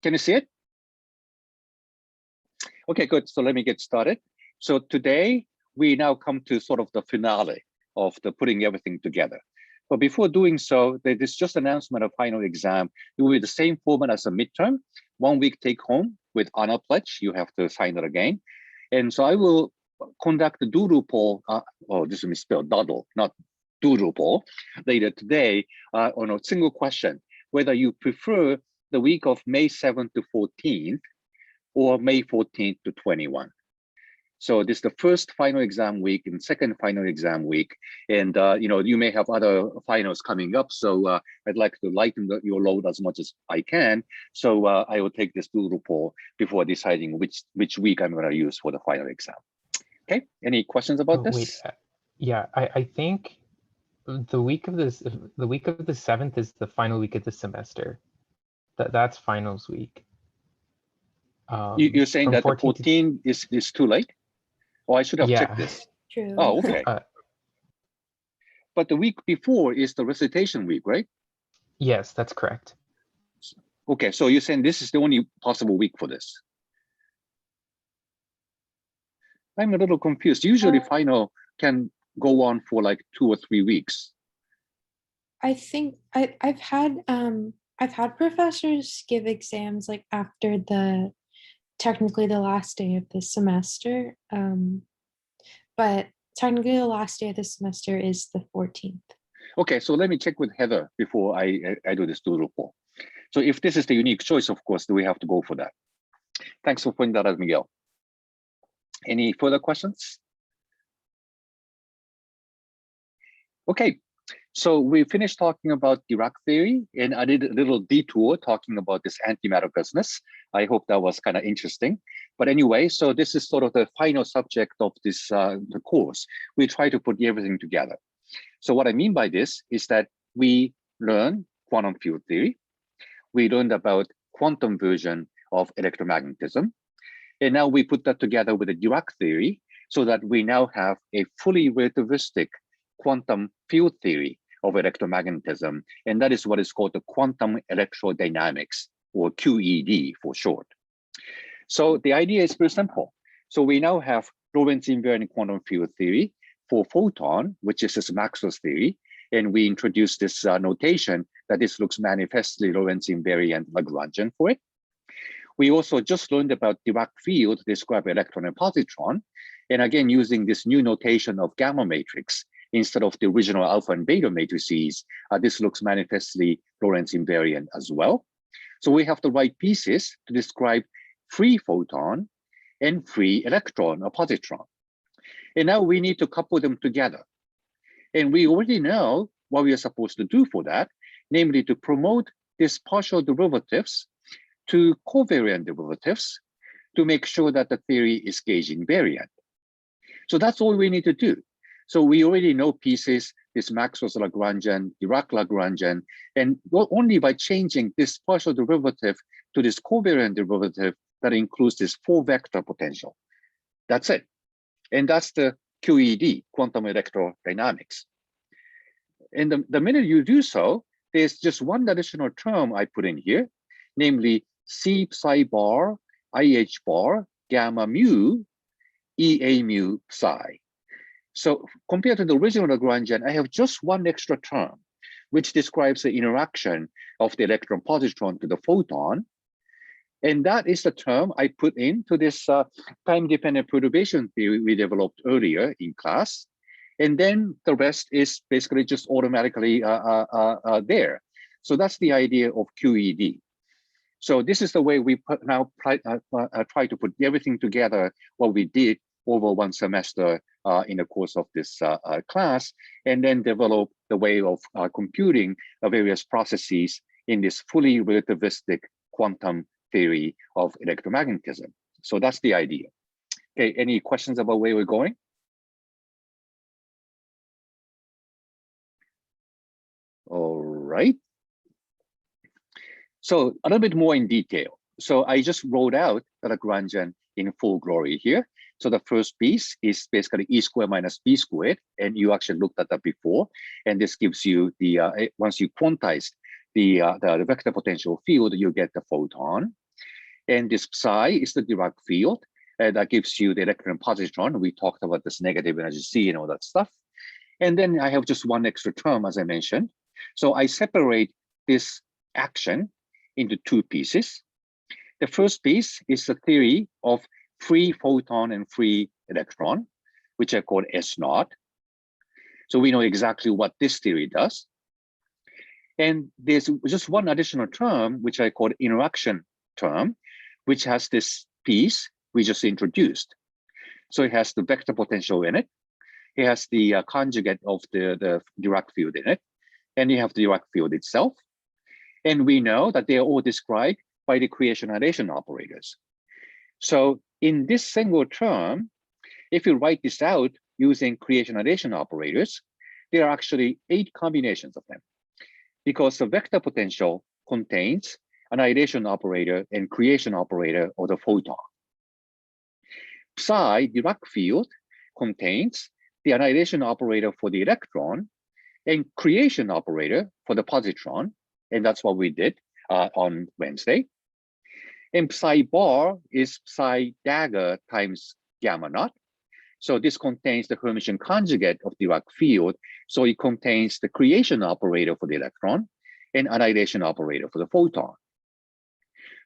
Can you see it? Okay, good. So let me get started. So today we now come to sort of the finale of the putting everything together. But before doing so, there's just announcement of final exam. It will be the same format as a midterm. 1 week take home with honor pledge. You have to sign it again. And so I will conduct the doodle poll. This is misspelled, doodle, not doodle poll, later today on a single question, whether you prefer the week of May 7th to 14th or May 14th to 21. So this is the first final exam week and second final exam week. And you may have other finals coming up. So I'd like to lighten your load as much as I can. So I will take this doodle poll before deciding which week I'm going to use for the final exam. Okay, any questions about this? Wait, yeah, I think the week of the 7th is the final week of the semester. That's finals week. You're saying that the 14 is too late? Oh, I should have checked this. True. Oh, okay. But the week before is the recitation week, right? Yes, that's correct. Okay, so you're saying this is the only possible week for this? I'm a little confused. Usually final can go on for like 2 or 3 weeks. I think I've had professors give exams like after technically the last day of the semester, but technically the last day of the semester is the 14th. Okay, so let me check with Heather before I do this doodle poll. So if this is the unique choice, of course, we have to go for that. Thanks for pointing that out, Miguel. Any further questions? Okay, so we finished talking about Dirac theory, and I did a little detour talking about this antimatter business. I hope that was kind of interesting. But anyway, so this is sort of the final subject of this the course. We try to put everything together. So what I mean by this is that we learn quantum field theory. We learned about quantum version of electromagnetism. And now we put that together with the Dirac theory so that we now have a fully relativistic quantum field theory of electromagnetism. And that is what is called the quantum electrodynamics, or QED for short. So the idea is very simple. So we now have Lorentz invariant quantum field theory for photon, which is this Maxwell's theory. And we introduce this notation that this looks manifestly Lorentz invariant Lagrangian for it. We also just learned about Dirac field to describe electron and positron. And again, using this new notation of gamma matrix instead of the original alpha and beta matrices, this looks manifestly Lorentz invariant as well. So we have the right pieces to describe free photon and free electron or positron. And now we need to couple them together. And we already know what we are supposed to do for that, namely to promote these partial derivatives to covariant derivatives to make sure that the theory is gauge invariant. So that's all we need to do. So we already know pieces, this Maxwell's Lagrangian, Dirac Lagrangian, and only by changing this partial derivative to this covariant derivative that includes this 4-vector potential. That's it. And that's the QED, quantum electrodynamics. And the minute you do so, there's just one additional term I put in here, namely C psi bar, IH bar, gamma mu, EA mu psi. So compared to the original Lagrangian, I have just one extra term, which describes the interaction of the electron positron to the photon. And that is the term I put into this time-dependent perturbation theory we developed earlier in class. And then the rest is basically just automatically there. So that's the idea of QED. So this is the way we try to put everything together, what we did over one semester in the course of this class, and then develop the way of computing various processes in this fully relativistic quantum theory of electromagnetism. So that's the idea. Okay, any questions about where we're going? All right. So a little bit more in detail. So I just wrote out the Lagrangian in full glory here. So the first piece is basically E squared minus B squared, and you actually looked at that before. And this gives you the once you quantize the vector potential field, you get the photon. And this psi is the Dirac field that gives you the electron positron. We talked about this negative energy C and all that stuff. And then I have just one extra term, as I mentioned. So I separate this action into two pieces. The first piece is the theory of free photon and free electron, which I call S naught. So we know exactly what this theory does. And there's just one additional term, which I call interaction term, which has this piece we just introduced. So it has the vector potential in it. It has the conjugate of the Dirac field in it. And you have the Dirac field itself. And we know that they are all described by the creation-annihilation operators. So in this single term, if you write this out using creation-annihilation operators, there are actually 8 combinations of them, because the vector potential contains annihilation operator and creation operator of the photon. Psi Dirac field contains the annihilation operator for the electron and creation operator for the positron, and that's what we did on Wednesday. And psi bar is psi dagger times gamma naught. So this contains the Hermitian conjugate of Dirac field. So it contains the creation operator for the electron and annihilation operator for the photon.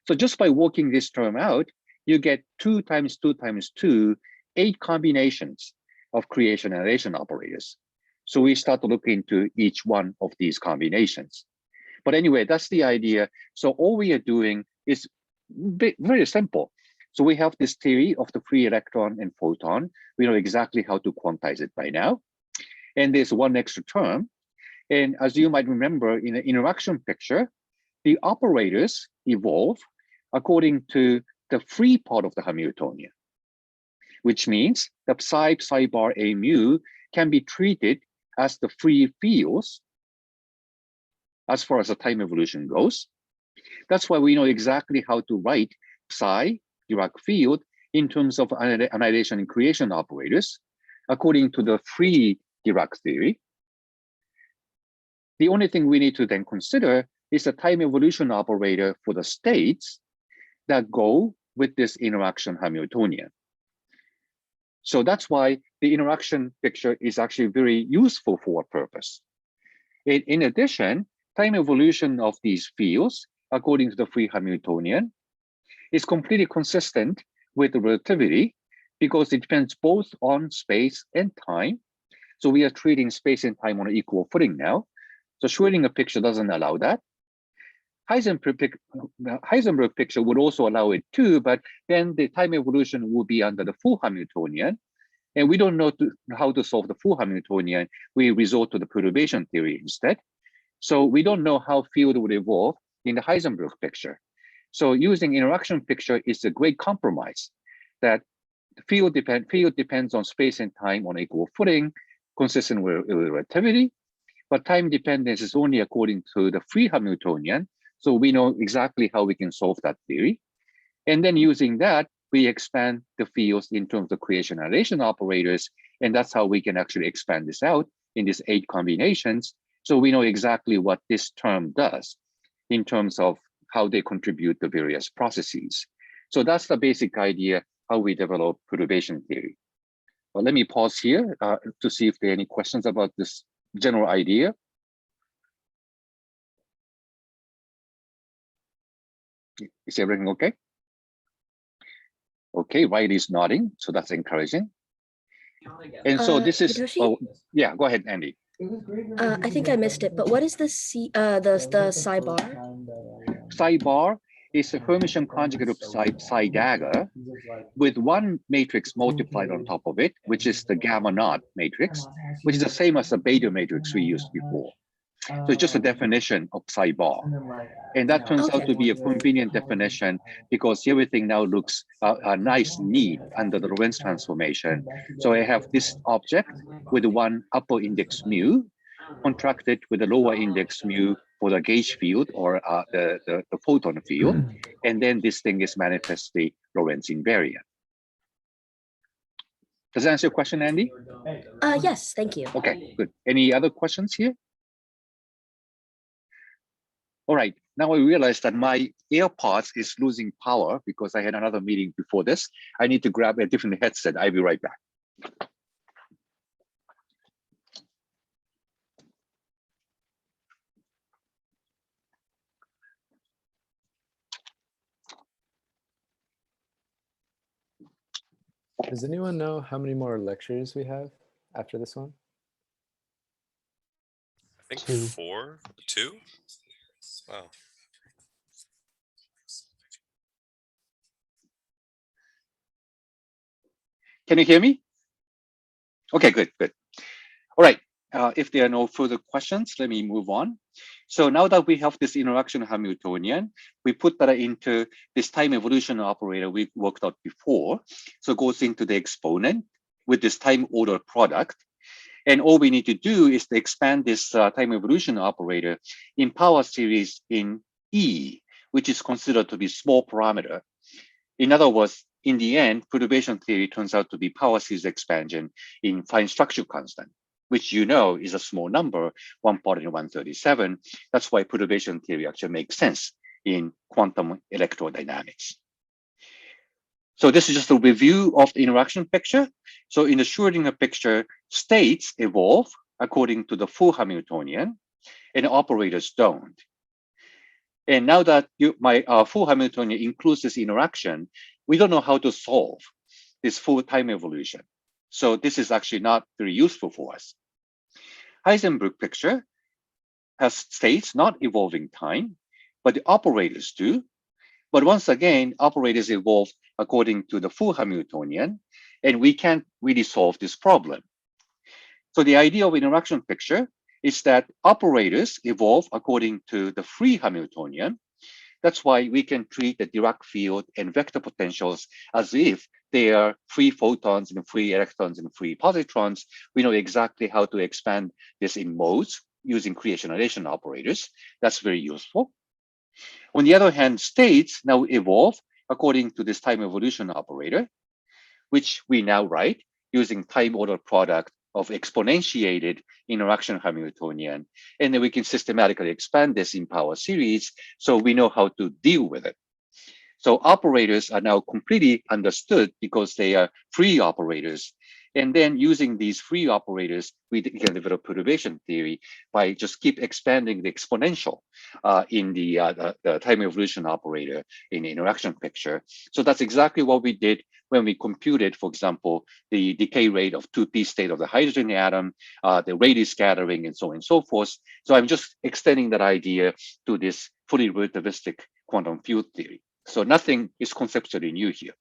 So just by working this term out, you get 2 times 2 times 2, 8 combinations of creation annihilation operators. So we start to look into each one of these combinations. But anyway, that's the idea. So all we are doing is very simple. So we have this theory of the free electron and photon. We know exactly how to quantize it by now. And there's one extra term. And as you might remember in the interaction picture, the operators evolve according to the free part of the Hamiltonian, which means the psi bar A mu can be treated as the free fields as far as the time evolution goes. That's why we know exactly how to write psi Dirac field in terms of annihilation and creation operators according to the free Dirac theory. The only thing we need to then consider is the time evolution operator for the states that go with this interaction Hamiltonian. So that's why the interaction picture is actually very useful for a purpose. In addition, time evolution of these fields according to the free Hamiltonian is completely consistent with the relativity because it depends both on space and time. So we are treating space and time on an equal footing now. So Schrödinger picture doesn't allow that. Heisenberg picture would also allow it too, but then the time evolution will be under the full Hamiltonian. And we don't know how to solve the full Hamiltonian. We resort to the perturbation theory instead. So we don't know how field would evolve in the Heisenberg picture. So using interaction picture is a great compromise that the field depends on space and time on equal footing, consistent with relativity, but time dependence is only according to the free Hamiltonian. So we know exactly how we can solve that theory. And then using that, we expand the fields in terms of creation annihilation operators. And that's how we can actually expand this out in these 8 combinations. So we know exactly what this term does in terms of how they contribute to various processes. So that's the basic idea how we develop perturbation theory. Well, let me pause here to see if there are any questions about this general idea. Is everything okay? Okay, Riley's nodding, so that's encouraging. And so this is, oh, yeah, go ahead, Andy. I think I missed it, but what is the psi bar? Psi bar is a Hermitian conjugate of psi dagger with one matrix multiplied on top of it, which is the gamma naught matrix, which is the same as the beta matrix we used before. So it's just a definition of psi bar. And that turns out to be a convenient definition because everything now looks nice, neat under the Lorentz transformation. So I have this object with one upper index mu contracted with a lower index mu for the gauge field or the photon field. And then this thing is manifestly Lorentz invariant. Does that answer your question, Andy? Yes, thank you. Okay, good. Any other questions here? All right, now I realize that my AirPods is losing power because I had another meeting before this. I need to grab a different headset. I'll be right back. Does anyone know how many more lectures we have after this one? I think 2. 4, 2. Wow. Can you hear me? Okay, good, good. All right, if there are no further questions, let me move on. So now that we have this interaction Hamiltonian, we put that into this time evolution operator we worked out before. So it goes into the exponent with this time order product. And all we need to do is to expand this time evolution operator in power series in E, which is considered to be small parameter. In other words, in the end, perturbation theory turns out to be power series expansion in fine structure constant, which you know is a small number, 1 part in 137. That's why perturbation theory actually makes sense in quantum electrodynamics. So this is just a review of the interaction picture. So in the Schrödinger picture, states evolve according to the full Hamiltonian, and operators don't. And now that my full Hamiltonian includes this interaction, we don't know how to solve this full time evolution. So this is actually not very useful for us. Heisenberg picture has states not evolving time, but the operators do. But once again, operators evolve according to the full Hamiltonian, and we can't really solve this problem. So the idea of interaction picture is that operators evolve according to the free Hamiltonian. That's why we can treat the Dirac field and vector potentials as if they are free photons and free electrons and free positrons. We know exactly how to expand this in modes using creation-relation operators. That's very useful. On the other hand, states now evolve according to this time evolution operator, which we now write using time order product of exponentiated interaction Hamiltonian. And then we can systematically expand this in power series so we know how to deal with it. So operators are now completely understood because they are free operators. And then using these free operators, we can develop perturbation theory by just keep expanding the exponential in the time evolution operator in the interaction picture. So that's exactly what we did when we computed, for example, the decay rate of 2p state of the hydrogen atom, the radius scattering, and so on and so forth. So I'm just extending that idea to this fully relativistic quantum field theory. So nothing is conceptually new here.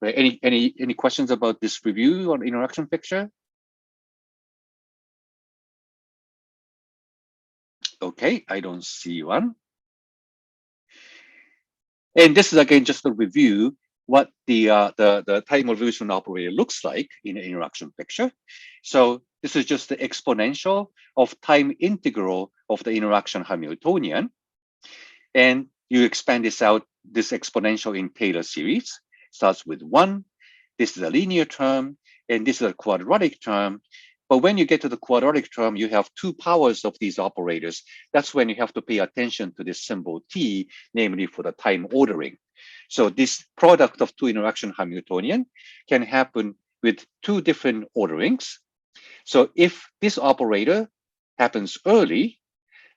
Right? Any questions about this review on interaction picture? Okay, I don't see one. And this is again just a review what the time evolution operator looks like in the interaction picture. So this is just the exponential of time integral of the interaction Hamiltonian, and you expand this out, this exponential in Taylor series. Starts with 1. This is a linear term, and this is a quadratic term. But when you get to the quadratic term, you have 2 powers of these operators. That's when you have to pay attention to this symbol T, namely for the time ordering. So this product of 2 interaction Hamiltonian can happen with 2 different orderings. So if this operator happens early,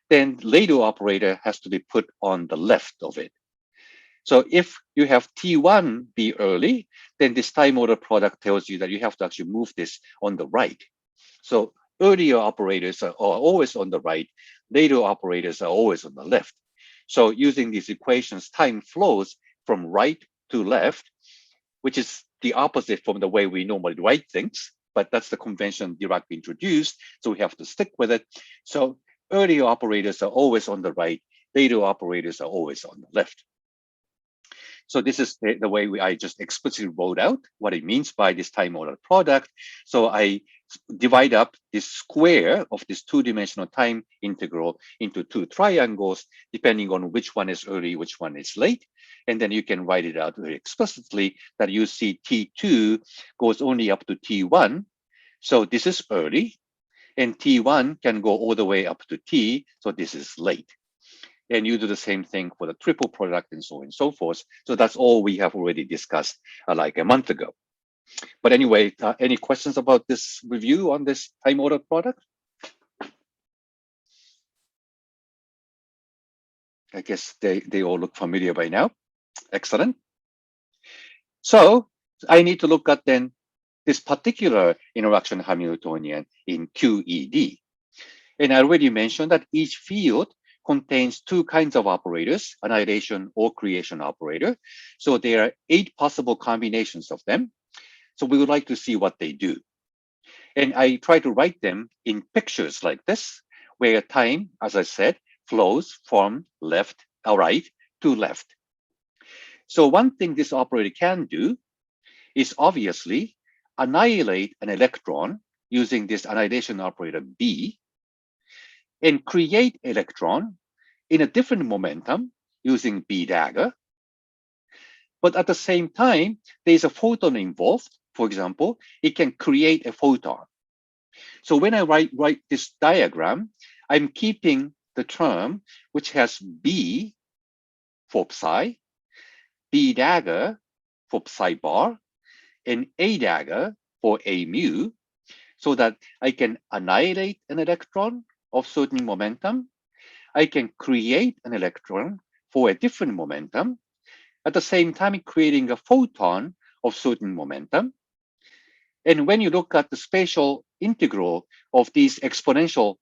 then later operator has to be put on the left of it. So if you have T1 be early, then this time order product tells you that you have to actually move this on the right. So earlier operators are always on the right, later operators are always on the left. So using these equations, time flows from right to left, which is the opposite from the way we normally write things, but that's the convention Dirac introduced, so we have to stick with it. So earlier operators are always on the right, later operators are always on the left. So this is the way I just explicitly wrote out what it means by this time order product. So I divide up this square of this 2-dimensional time integral into 2 triangles, depending on which one is early, which one is late. And then you can write it out very explicitly that you see T2 goes only up to T1. So this is early, and T1 can go all the way up to T. So this is late. And you do the same thing for the triple product and so on and so forth. So that's all we have already discussed like a month ago. But anyway, any questions about this review on this time ordered product? I guess they all look familiar by now. Excellent. So I need to look at then this particular interaction Hamiltonian in QED. And I already mentioned that each field contains two kinds of operators, annihilation or creation operator. So there are 8 possible combinations of them. So we would like to see what they do. And I try to write them in pictures like this, where time, as I said, flows from left or right to left. So one thing this operator can do is obviously annihilate an electron using this annihilation operator B and create electron in a different momentum using B dagger. But at the same time, there's a photon involved. For example, it can create a photon. So when I write this diagram, I'm keeping the term which has B for psi, B dagger for psi bar, and A dagger for A mu, so that I can annihilate an electron of certain momentum. I can create an electron for a different momentum. At the same time, creating a photon of certain momentum. And when you look at the spatial integral of these exponential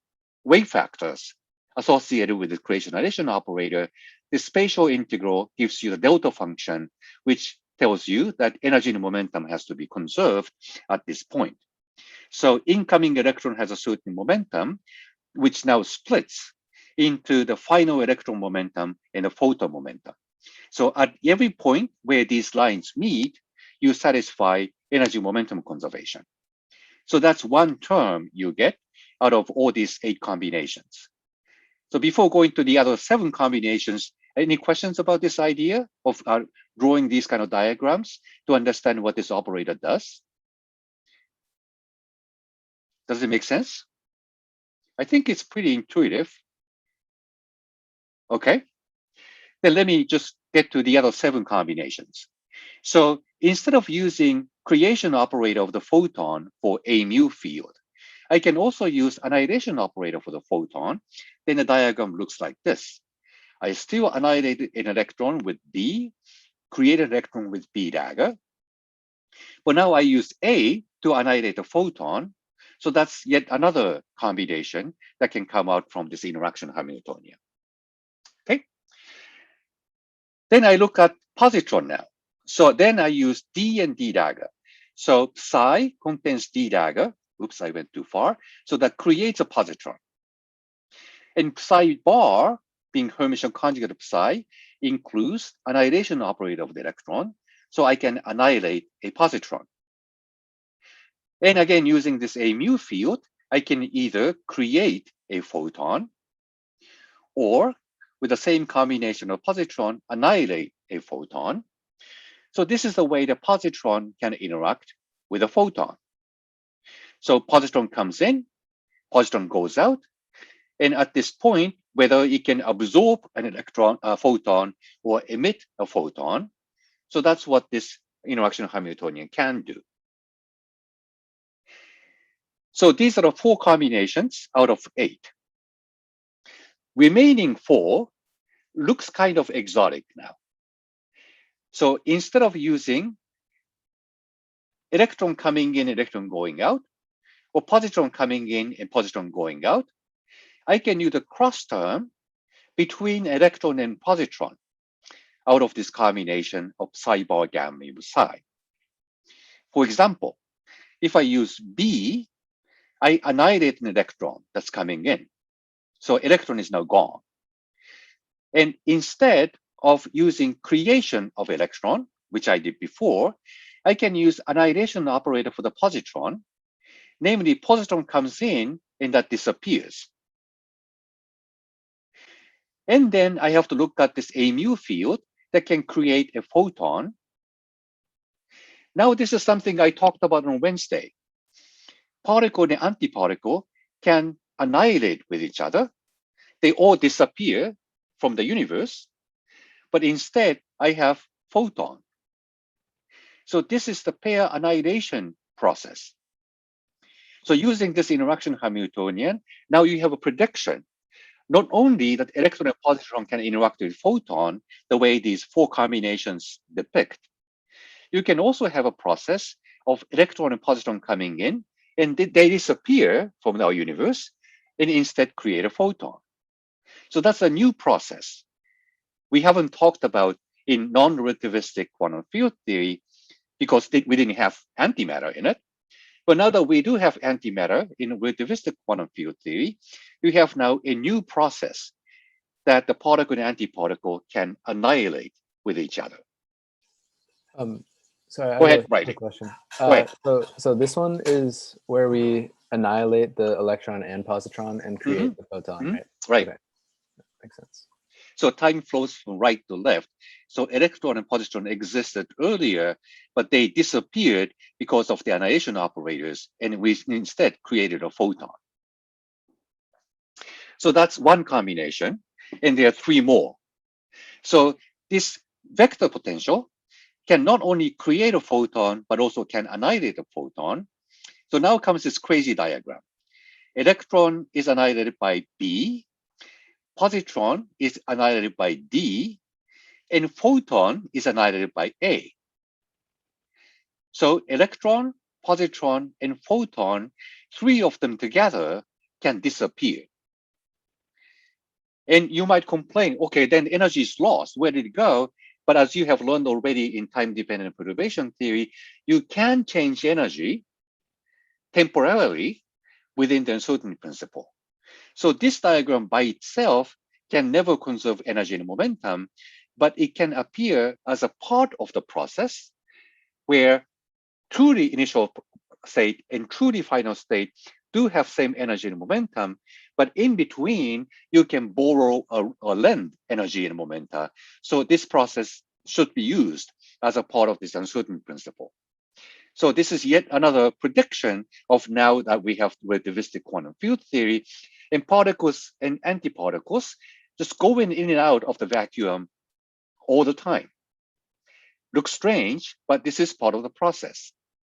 wave factors associated with the creation-annihilation operator, the spatial integral gives you the delta function, which tells you that energy and momentum has to be conserved at this point. So incoming electron has a certain momentum, which now splits into the final electron momentum and the photon momentum. So at every point where these lines meet, you satisfy energy momentum conservation. So that's one term you get out of all these 8 combinations. So before going to the other 7 combinations, any questions about this idea of drawing these kind of diagrams to understand what this operator does? Does it make sense? I think it's pretty intuitive. Okay. Then let me just get to the other 7 combinations. So instead of using creation operator of the photon for a mu field, I can also use annihilation operator for the photon. Then the diagram looks like this. I still annihilate an electron with B, create an electron with B dagger. But now I use A to annihilate a photon. So that's yet another combination that can come out from this interaction Hamiltonian. Okay. Then I look at positron now. So then I use D and D dagger. So psi contains D dagger. Oops, I went too far. So that creates a positron. And psi bar, being Hermitian conjugate of psi, includes annihilation operator of the electron. So I can annihilate a positron. And again, using this A mu field, I can either create a photon or with the same combination of positron, annihilate a photon. So this is the way the positron can interact with a photon. So positron comes in, positron goes out, and at this point, whether it can absorb an electron, a photon, or emit a photon. So that's what this interaction Hamiltonian can do. So these are the 4 combinations out of 8. Remaining 4 looks kind of exotic now. So instead of using electron coming in, electron going out, or positron coming in and positron going out, I can use a cross term between electron and positron out of this combination of psi bar gamma mu psi. For example, if I use B, I annihilate an electron that's coming in. So electron is now gone. And instead of using creation of electron, which I did before, I can use annihilation operator for the positron. Namely, positron comes in and that disappears. And then I have to look at this A mu field that can create a photon. Now, this is something I talked about on Wednesday. Particle and antiparticle can annihilate with each other. They all disappear from the universe, but instead I have photon. So this is the pair annihilation process. So using this interaction Hamiltonian, now you have a prediction. Not only that electron and positron can interact with photon the way these four combinations depict, you can also have a process of electron and positron coming in, and they disappear from our universe and instead create a photon. So that's a new process. We haven't talked about in non-relativistic quantum field theory because we didn't have antimatter in it. But now that we do have antimatter in relativistic quantum field theory, we have now a new process that the particle and antiparticle can annihilate with each other. Sorry, I Go have ahead, a Riley. quick question. Go ahead. So this one is where we annihilate the electron and positron and create the photon, right? Right. Okay. Makes sense. So time flows from right to left. So electron and positron existed earlier, but they disappeared because of the annihilation operators, and we instead created a photon. So that's one combination, and there are three more. So this vector potential can not only create a photon, but also can annihilate a photon. So now comes this crazy diagram. Electron is annihilated by B, positron is annihilated by D, and photon is annihilated by A. So electron, positron, and photon, three of them together can disappear. And you might complain, okay, then energy is lost. Where did it go? But as you have learned already in time-dependent perturbation theory, you can change energy temporarily within the uncertainty principle. So this diagram by itself can never conserve energy and momentum, but it can appear as a part of the process where truly initial state and truly final state do have same energy and momentum, but in between, you can borrow or lend energy and momenta. So this process should be used as a part of this uncertainty principle. So this is yet another prediction of now that we have relativistic quantum field theory, and particles and antiparticles just going in and out of the vacuum all the time. Looks strange, but this is part of the process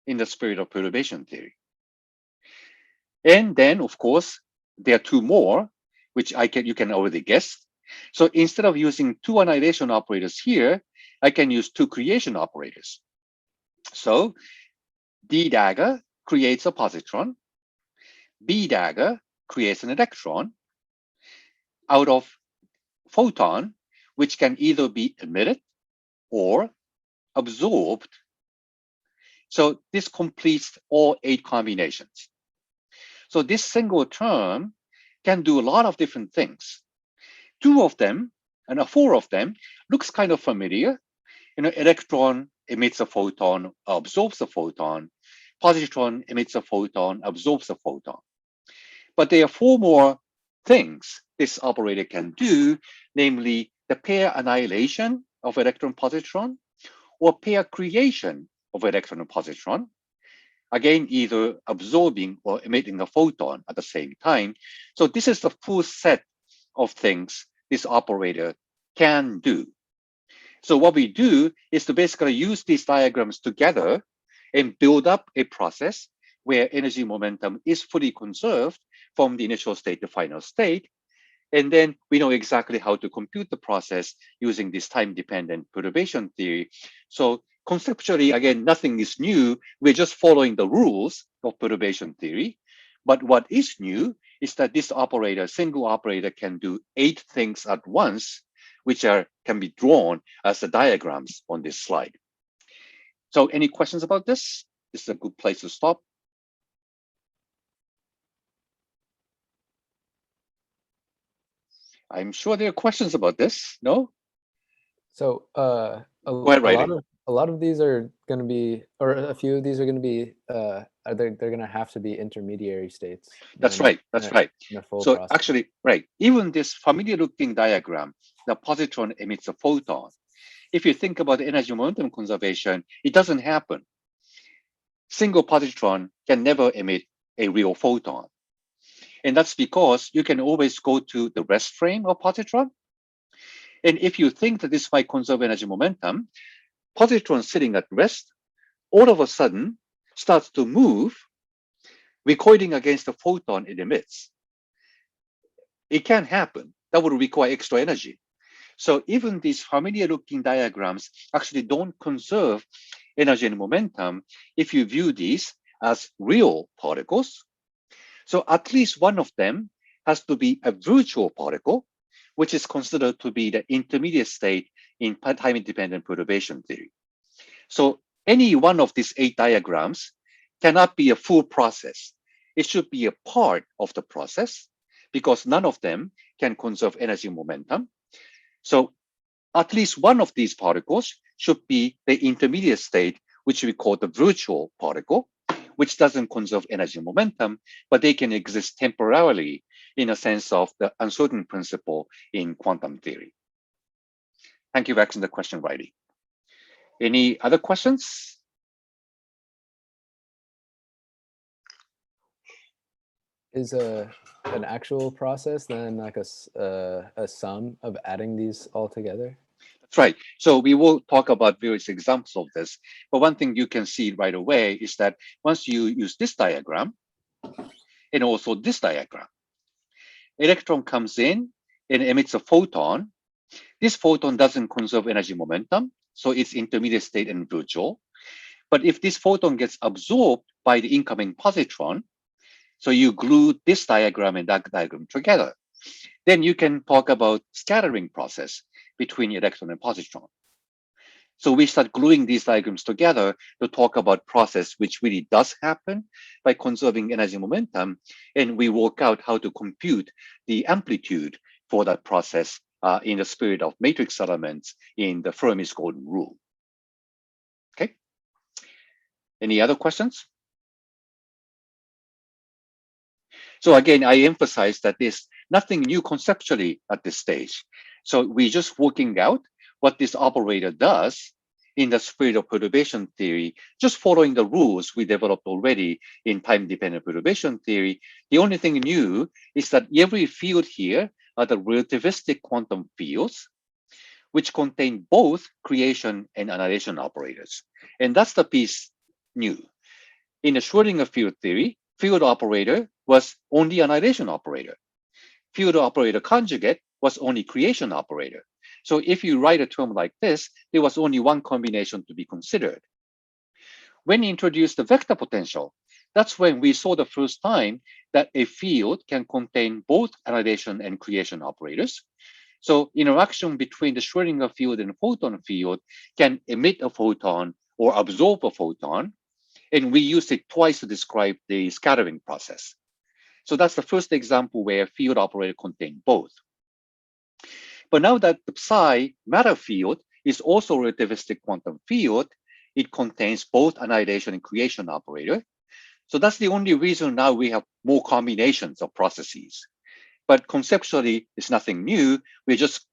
in the spirit of perturbation theory. And then, of course, there are two more, which you can already guess. So instead of using two annihilation operators here, I can use two creation operators. So D dagger creates a positron. B dagger creates an electron out of photon, which can either be emitted or absorbed. So this completes all 8 combinations. So this single term can do a lot of different things. 2 of them, and 4 of them, looks kind of familiar. Electron emits a photon, absorbs a photon. Positron emits a photon, absorbs a photon. But there are 4 more things this operator can do, namely the pair annihilation of electron-positron or pair creation of electron and positron. Again, either absorbing or emitting a photon at the same time. So this is the full set of things this operator can do. So what we do is to basically use these diagrams together and build up a process where energy momentum is fully conserved from the initial state to final state. And then we know exactly how to compute the process using this time-dependent perturbation theory. So conceptually, again, nothing is new. We're just following the rules of perturbation theory. But what is new is that this operator, single operator, can do 8 things at once, which can be drawn as the diagrams on this slide. So any questions about this? This is a good place to stop. I'm sure there are questions about this. No? So Go ahead, Riley. a lot of these are going to be, or a few of these are going to be, they're going to have to be intermediary states. That's right. That's right. In a full So process. actually, right, even this familiar-looking diagram, the positron emits a photon. If you think about energy momentum conservation, it doesn't happen. Single positron can never emit a real photon. And that's because you can always go to the rest frame of positron. And if you think that this might conserve energy momentum, positron sitting at rest all of a sudden starts to move, recoiling against the photon it emits. It can't happen. That would require extra energy. So even these familiar-looking diagrams actually don't conserve energy and momentum if you view these as real particles. So at least one of them has to be a virtual particle, which is considered to be the intermediate state in time-independent perturbation theory. So any one of these 8 diagrams cannot be a full process. It should be a part of the process because none of them can conserve energy momentum. So at least one of these particles should be the intermediate state, which we call the virtual particle, which doesn't conserve energy momentum, but they can exist temporarily in a sense of the uncertain principle in quantum theory. Thank you for asking the question, Riley. Any other questions? Is an actual process then like a sum of adding these all together? That's right. So we will talk about various examples of this. But one thing you can see right away is that once you use this diagram and also this diagram, electron comes in and emits a photon. This photon doesn't conserve energy momentum, so it's intermediate state and virtual. But if this photon gets absorbed by the incoming positron, so you glue this diagram and that diagram together, then you can talk about scattering process between electron and positron. So we start gluing these diagrams together to talk about process which really does happen by conserving energy momentum, and we work out how to compute the amplitude for that process in the spirit of matrix elements in the Fermi's golden rule. Okay. Any other questions? So again, I emphasize that there's nothing new conceptually at this stage. So we're just working out what this operator does in the spirit of perturbation theory, just following the rules we developed already in time-dependent perturbation theory. The only thing new is that every field here are the relativistic quantum fields, which contain both creation and annihilation operators. And that's the piece new. In the Schrödinger field theory, field operator was only annihilation operator. Field operator conjugate was only creation operator. So if you write a term like this, there was only one combination to be considered. When you introduce the vector potential, that's when we saw the first time that a field can contain both annihilation and creation operators. So interaction between the Schrödinger field and photon field can emit a photon or absorb a photon. And we use it twice to describe the scattering process. So that's the first example where field operator contain both. But now that the psi matter field is also a relativistic quantum field, it contains both annihilation and creation operator. So that's the only reason now we have more combinations of processes. But conceptually, it's nothing new. We're just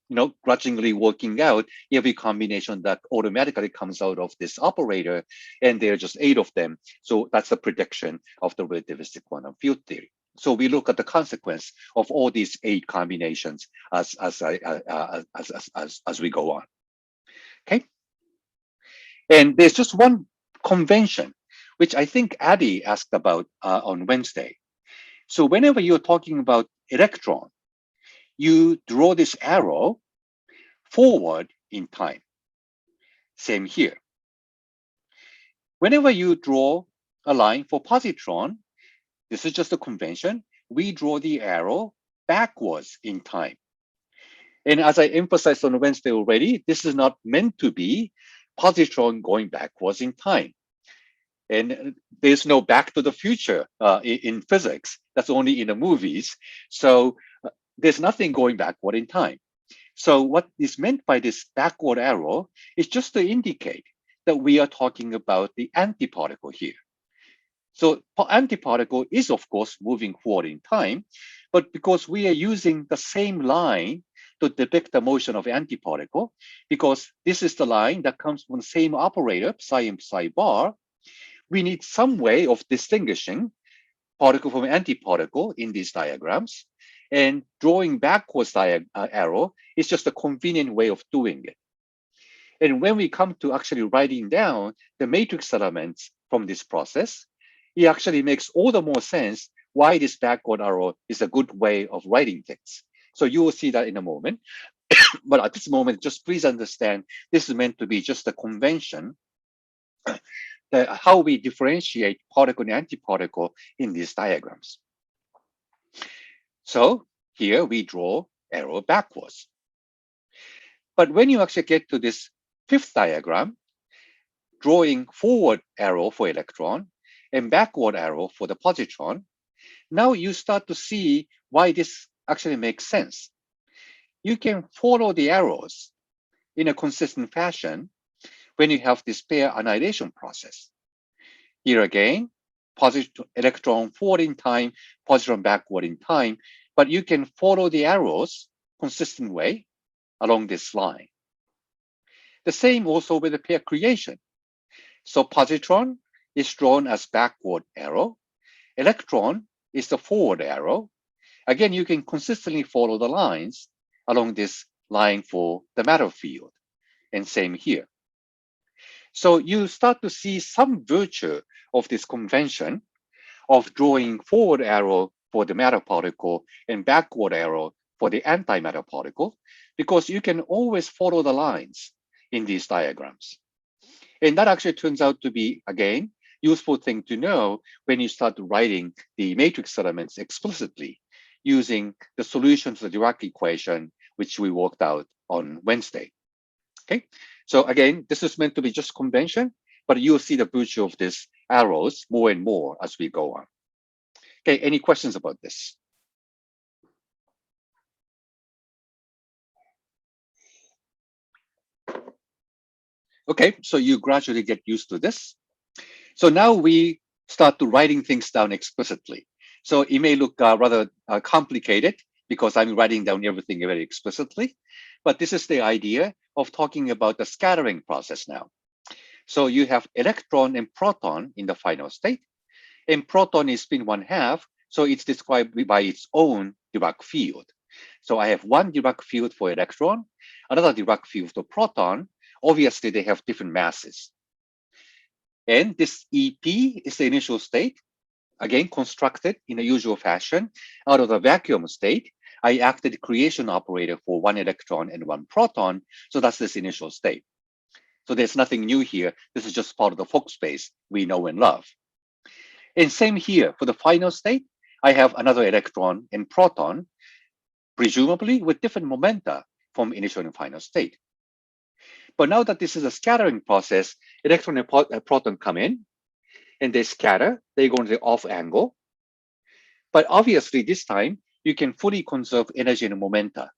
grudgingly working out every combination that automatically comes out of this operator, and there are just 8 of them. So that's the prediction of the relativistic quantum field theory. So we look at the consequence of all these 8 combinations as we go on. Okay. And there's just one convention, which I think Adi asked about on Wednesday. So whenever you're talking about electron, you draw this arrow forward in time. Same here. Whenever you draw a line for positron, this is just a convention, we draw the arrow backwards in time. And as I emphasized on Wednesday already, this is not meant to be positron going backwards in time. And there's no Back to the Future in physics. That's only in the movies. So there's nothing going backward in time. So what is meant by this backward arrow is just to indicate that we are talking about the antiparticle here. So antiparticle is, of course, moving forward in time, but because we are using the same line to depict the motion of antiparticle, because this is the line that comes from the same operator, psi and psi bar, we need some way of distinguishing particle from antiparticle in these diagrams. And drawing backwards arrow is just a convenient way of doing it. And when we come to actually writing down the matrix elements from this process, it actually makes all the more sense why this backward arrow is a good way of writing things. So you will see that in a moment. But at this moment, just please understand this is meant to be just a convention, how we differentiate particle and antiparticle in these diagrams. So here we draw arrow backwards. But when you actually get to this fifth diagram, drawing forward arrow for electron and backward arrow for the positron, now you start to see why this actually makes sense. You can follow the arrows in a consistent fashion when you have this pair annihilation process. Here again, electron forward in time, positron backward in time, but you can follow the arrows consistent way along this line. The same also with the pair creation. So positron is drawn as backward arrow. Electron is the forward arrow. Again, you can consistently follow the lines along this line for the matter field, and same here. So you start to see some virtue of this convention of drawing forward arrow for the matter particle and backward arrow for the antimatter particle, because you can always follow the lines in these diagrams. And that actually turns out to be, again, useful thing to know when you start writing the matrix elements explicitly using the solution to the Dirac equation, which we worked out on Wednesday. Okay, so again, this is meant to be just convention, but you'll see the virtue of these arrows more and more as we go on. Okay, any questions about this? Okay, so you gradually get used to this. So now we start to writing things down explicitly. So it may look rather complicated because I'm writing down everything very explicitly, but this is the idea of talking about the scattering process now. So you have electron and proton in the final state, and proton is spin 1/2, so it's described by its own Dirac field. So I have one Dirac field for electron, another Dirac field for proton. Obviously, they have different masses. And this EP is the initial state, again, constructed in the usual fashion. Out of the vacuum state, I acted creation operator for one electron and one proton. So that's this initial state. So there's nothing new here. This is just part of the Fock space we know and love. And same here for the final state, I have another electron and proton, presumably with different momenta from initial and final state. But now that this is a scattering process, electron and proton come in and they scatter, they go into the off angle. But obviously this time you can fully conserve energy and momenta.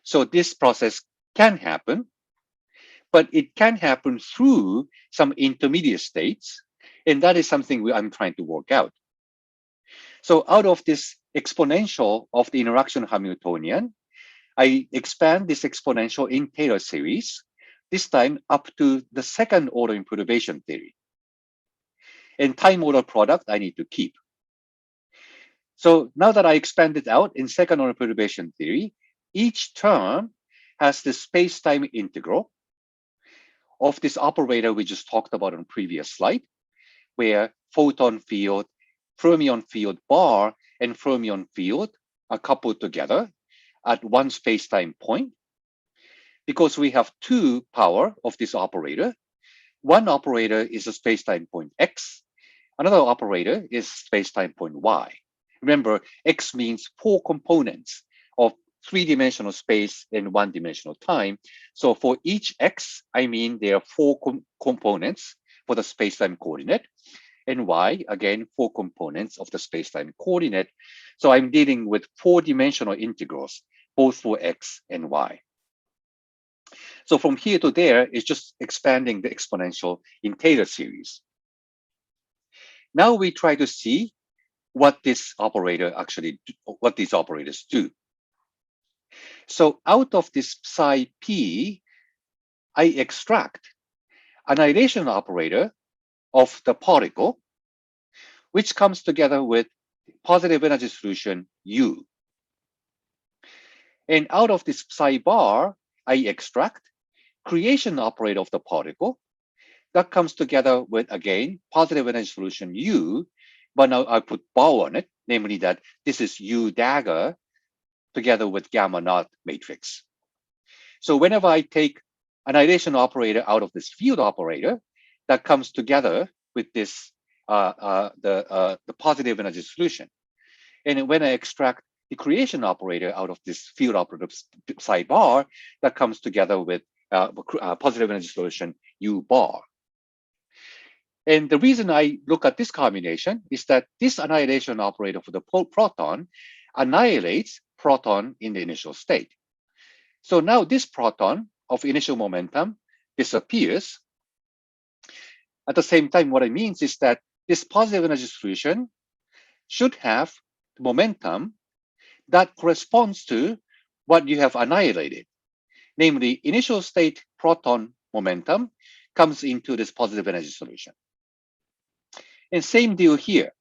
So this process can happen, but it can happen through some intermediate states. And that is something I'm trying to work out. So out of this exponential of the interaction Hamiltonian, I expand this exponential in Taylor series, this time up to the second order in perturbation theory. And time order product I need to keep. So now that I expanded out in second order perturbation theory, each term has the space-time integral of this operator we just talked about on previous slide, where photon field, fermion field bar, and fermion field are coupled together at one space-time point. Because we have two power of this operator, one operator is a space-time point x, another operator is space-time point y. Remember, x means 4 components of 3-dimensional space and 1-dimensional time. So for each x, I mean there are 4 components for the space-time coordinate, and y, again, 4 components of the space-time coordinate. So I'm dealing with 4-dimensional integrals, both for x and y. So from here to there, it's just expanding the exponential in Taylor series. Now we try to see what this operator actually, what these operators do. So out of this psi p, I extract annihilation operator of the particle, which comes together with positive energy solution U. And out of this psi bar, I extract creation operator of the particle that comes together with, again, positive energy solution U, but now I put bar on it, namely that this is U dagger together with gamma naught matrix. So whenever I take annihilation operator out of this field operator, that comes together with this the positive energy solution. And when I extract the creation operator out of this field operator psi bar, that comes together with positive energy solution U bar. And the reason I look at this combination is that this annihilation operator for the proton annihilates proton in the initial state. So now this proton of initial momentum disappears. At the same time, what it means is that this positive energy solution should have the momentum that corresponds to what you have annihilated. Namely, initial state proton momentum comes into this positive energy solution. And same deal here.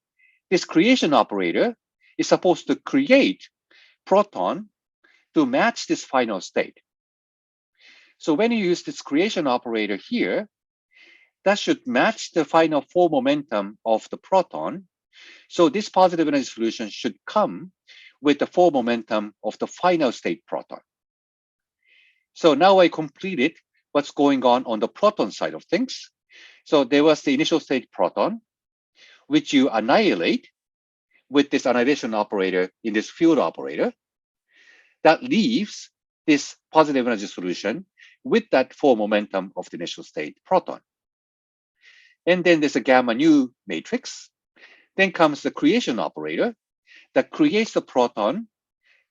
This creation operator is supposed to create proton to match this final state. So when you use this creation operator here, that should match the final form momentum of the proton. So this positive energy solution should come with the form momentum of the final state proton. So now I completed what's going on the proton side of things. So there was the initial state proton, which you annihilate with this annihilation operator in this field operator. That leaves this positive energy solution with that form momentum of the initial state proton. And then there's a gamma nu matrix. Then comes the creation operator that creates the proton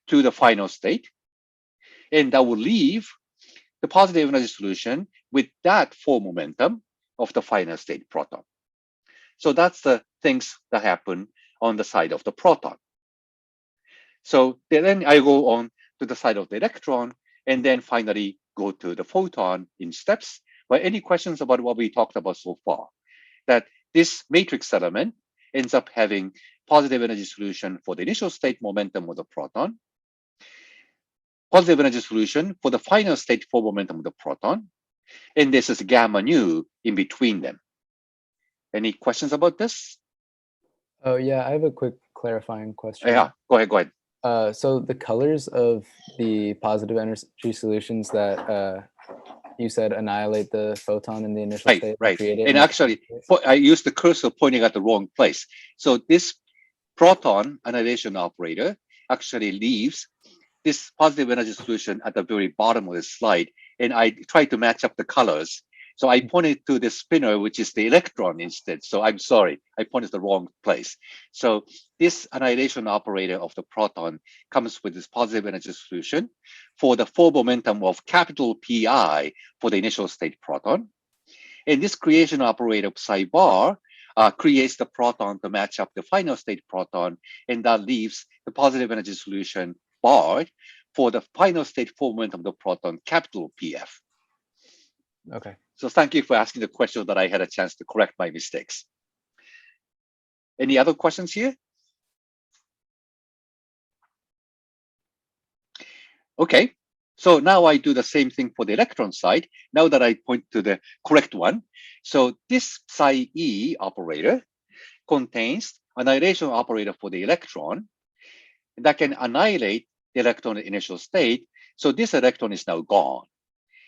to the final state. And that will leave the positive energy solution with that form momentum of the final state proton. So that's the things that happen on the side of the proton. So then I go on to the side of the electron, and then finally go to the photon in steps. But any questions about what we talked about so far? That this matrix element ends up having positive energy solution for the initial state momentum of the proton, positive energy solution for the final state form momentum of the proton, and this is gamma nu in between them. Any questions about this? Oh yeah, I have a quick clarifying question. Yeah, go ahead. So the colors of the positive energy solutions that you said annihilate the photon in the initial state. Right. Create it And actually, I used the cursor pointing at the wrong place. So this proton annihilation operator actually leaves this positive energy solution at the very bottom of the slide. And I tried to match up the colors. So I pointed to the spinner, which is the electron instead. So I'm sorry, I pointed the wrong place. So this annihilation operator of the proton comes with this positive energy solution for the form momentum of capital Pi for the initial state proton. And this creation operator psi bar creates the proton to match up the final state proton, and that leaves the positive energy solution bar for the final state form momentum of the proton, capital PF. Okay. So thank you for asking the question that I had a chance to correct my mistakes. Any other questions here? Okay, so now I do the same thing for the electron side, now that I point to the correct one. So this psi E operator contains annihilation operator for the electron that can annihilate the electron initial state. So this electron is now gone.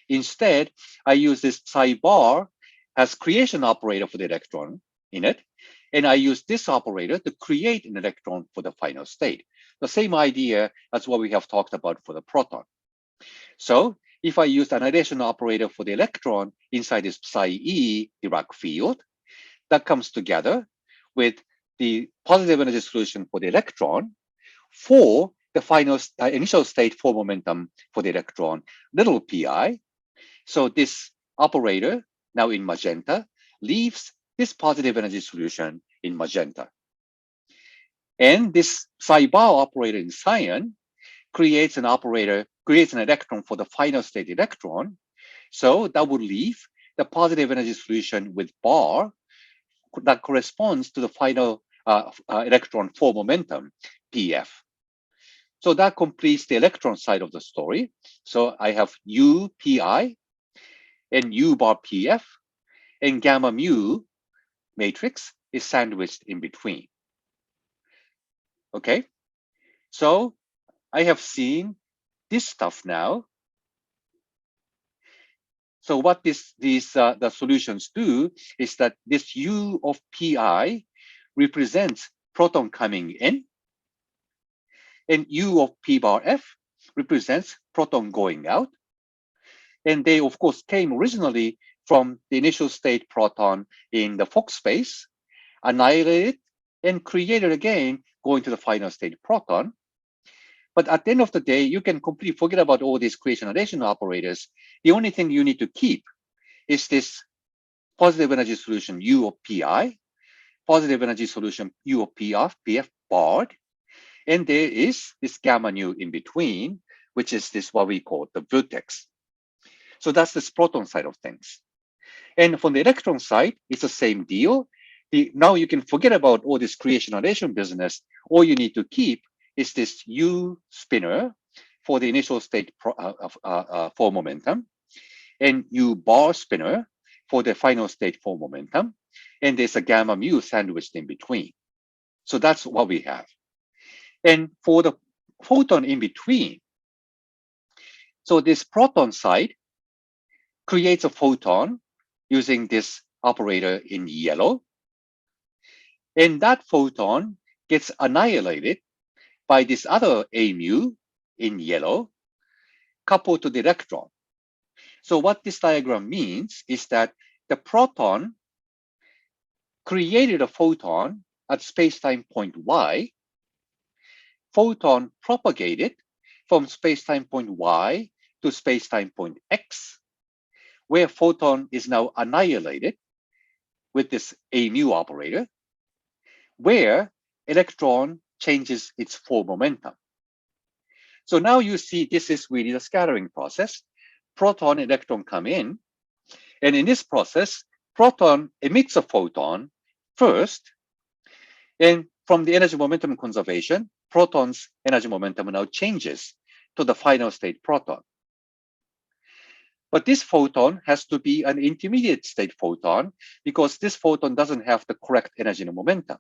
Instead, I use this psi bar as creation operator for the electron in it. And I use this operator to create an electron for the final state. The same idea as what we have talked about for the proton. So if I use the annihilation operator for the electron inside this psi E Dirac field, that comes together with the positive energy solution for the electron for the final initial state form momentum for the electron, little pi. So this operator, now in magenta, leaves this positive energy solution in magenta. And this psi bar operator in cyan creates an electron for the final state electron. So that would leave the positive energy solution with bar that corresponds to the final electron form momentum, PF. So that completes the electron side of the story. So I have U pi and U bar pf, and gamma mu matrix is sandwiched in between. Okay, so I have seen this stuff now. So what the solutions do is that this U of pi represents proton coming in, and U of p bar f represents proton going out. And they, of course, came originally from the initial state proton in the Fock space, annihilated, and created again, going to the final state proton. But at the end of the day, you can completely forget about all these creation-addition operators. The only thing you need to keep is this positive energy solution U of pi, positive energy solution U of pf barred, and there is this gamma nu in between, which is this what we call the vertex. So that's this proton side of things. And from the electron side, it's the same deal. Now you can forget about all this creation-addition business. All you need to keep is this U spinner for the initial state for momentum, and U bar spinner for the final state for momentum, and there's a gamma mu sandwiched in between. So that's what we have. And for the photon in between, so this proton side creates a photon using this operator in yellow, and that photon gets annihilated by this other A mu in yellow, coupled to the electron. So what this diagram means is that the proton created a photon at space-time point y, photon propagated from space-time point y to space-time point x, where photon is now annihilated with this A mu operator, where electron changes its full momentum. So now you see this is really the scattering process. Proton and electron come in, and in this process, proton emits a photon first, and from the energy momentum conservation, proton's energy momentum now changes to the final state proton. But this photon has to be an intermediate state photon because this photon doesn't have the correct energy and momentum.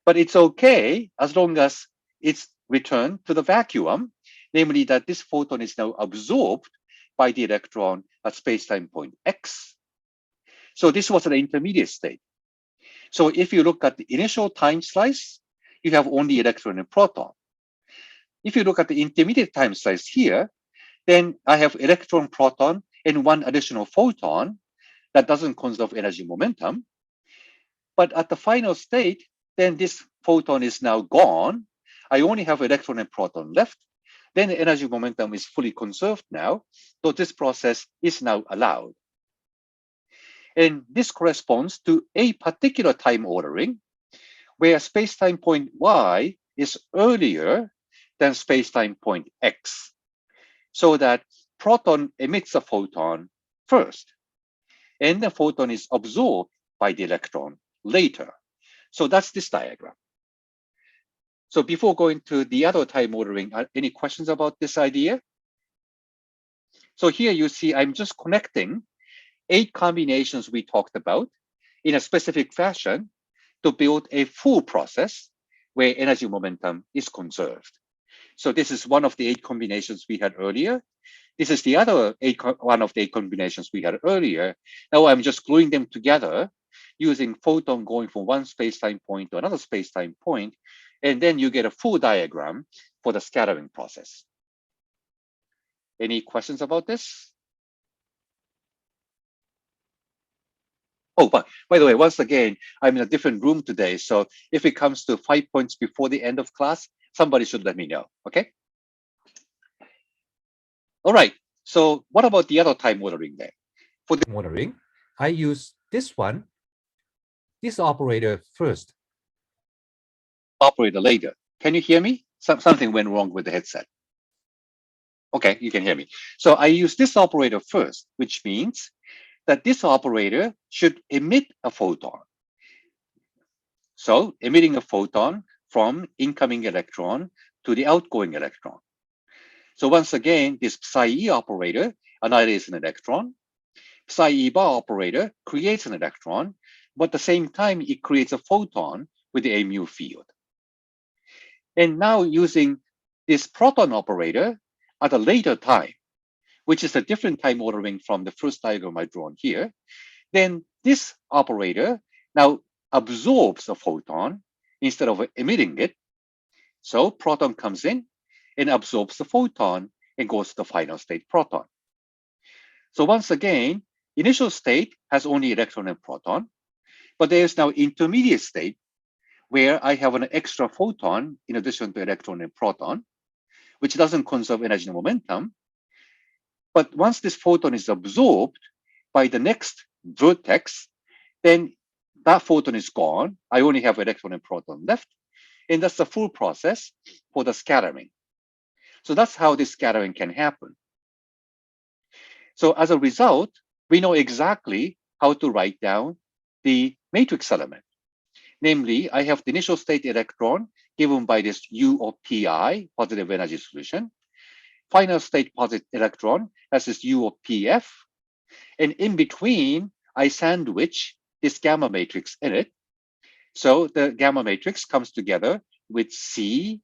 But it's okay as long as it's returned to the vacuum, namely that this photon is now absorbed by the electron at space-time point x. So this was an intermediate state. So if you look at the initial time slice, you have only electron and proton. If you look at the intermediate time slice here, then I have electron, proton, and one additional photon that doesn't conserve energy momentum. But at the final state, then this photon is now gone. I only have electron and proton left. Then the energy momentum is fully conserved now. So this process is now allowed. And this corresponds to a particular time ordering where space-time point y is earlier than space-time point x, so that proton emits a photon first, and the photon is absorbed by the electron later. So that's this diagram. So before going to the other time ordering, any questions about this idea? So here you see I'm just connecting 8 combinations we talked about in a specific fashion to build a full process where energy momentum is conserved. So this is one of the 8 combinations we had earlier. This is the other one of the 8 combinations we had earlier. Now I'm just gluing them together using photon going from one space-time point to another space-time point, and then you get a full diagram for the scattering process. Any questions about this? Oh, but by the way, once again, I'm in a different room today. So if it comes to 5 points before the end of class, somebody should let me know, okay? All right, so what about the other time ordering then? For the ordering, I use this one, this operator first. Operator later. Can you hear me? Something went wrong with the headset. Okay, you can hear me. So I use this operator first, which means that this operator should emit a photon. So emitting a photon from incoming electron to the outgoing electron. So once again, this psi e operator annihilates an electron. Psi e bar operator creates an electron, but at the same time, it creates a photon with the mu field. And now using this proton operator at a later time, which is a different time ordering from the first diagram I drawn here, then this operator now absorbs a photon instead of emitting it. So proton comes in and absorbs the photon and goes to the final state proton. So once again, initial state has only electron and proton, but there's now intermediate state where I have an extra photon in addition to electron and proton, which doesn't conserve energy and momentum. But once this photon is absorbed by the next vertex, then that photon is gone. I only have electron and proton left. And that's the full process for the scattering. So that's how this scattering can happen. So as a result, we know exactly how to write down the matrix element. Namely, I have the initial state electron given by this U of Pi, positive energy solution. Final state positive electron has this U of Pf. And in between, I sandwich this gamma matrix in it. So the gamma matrix comes together with C,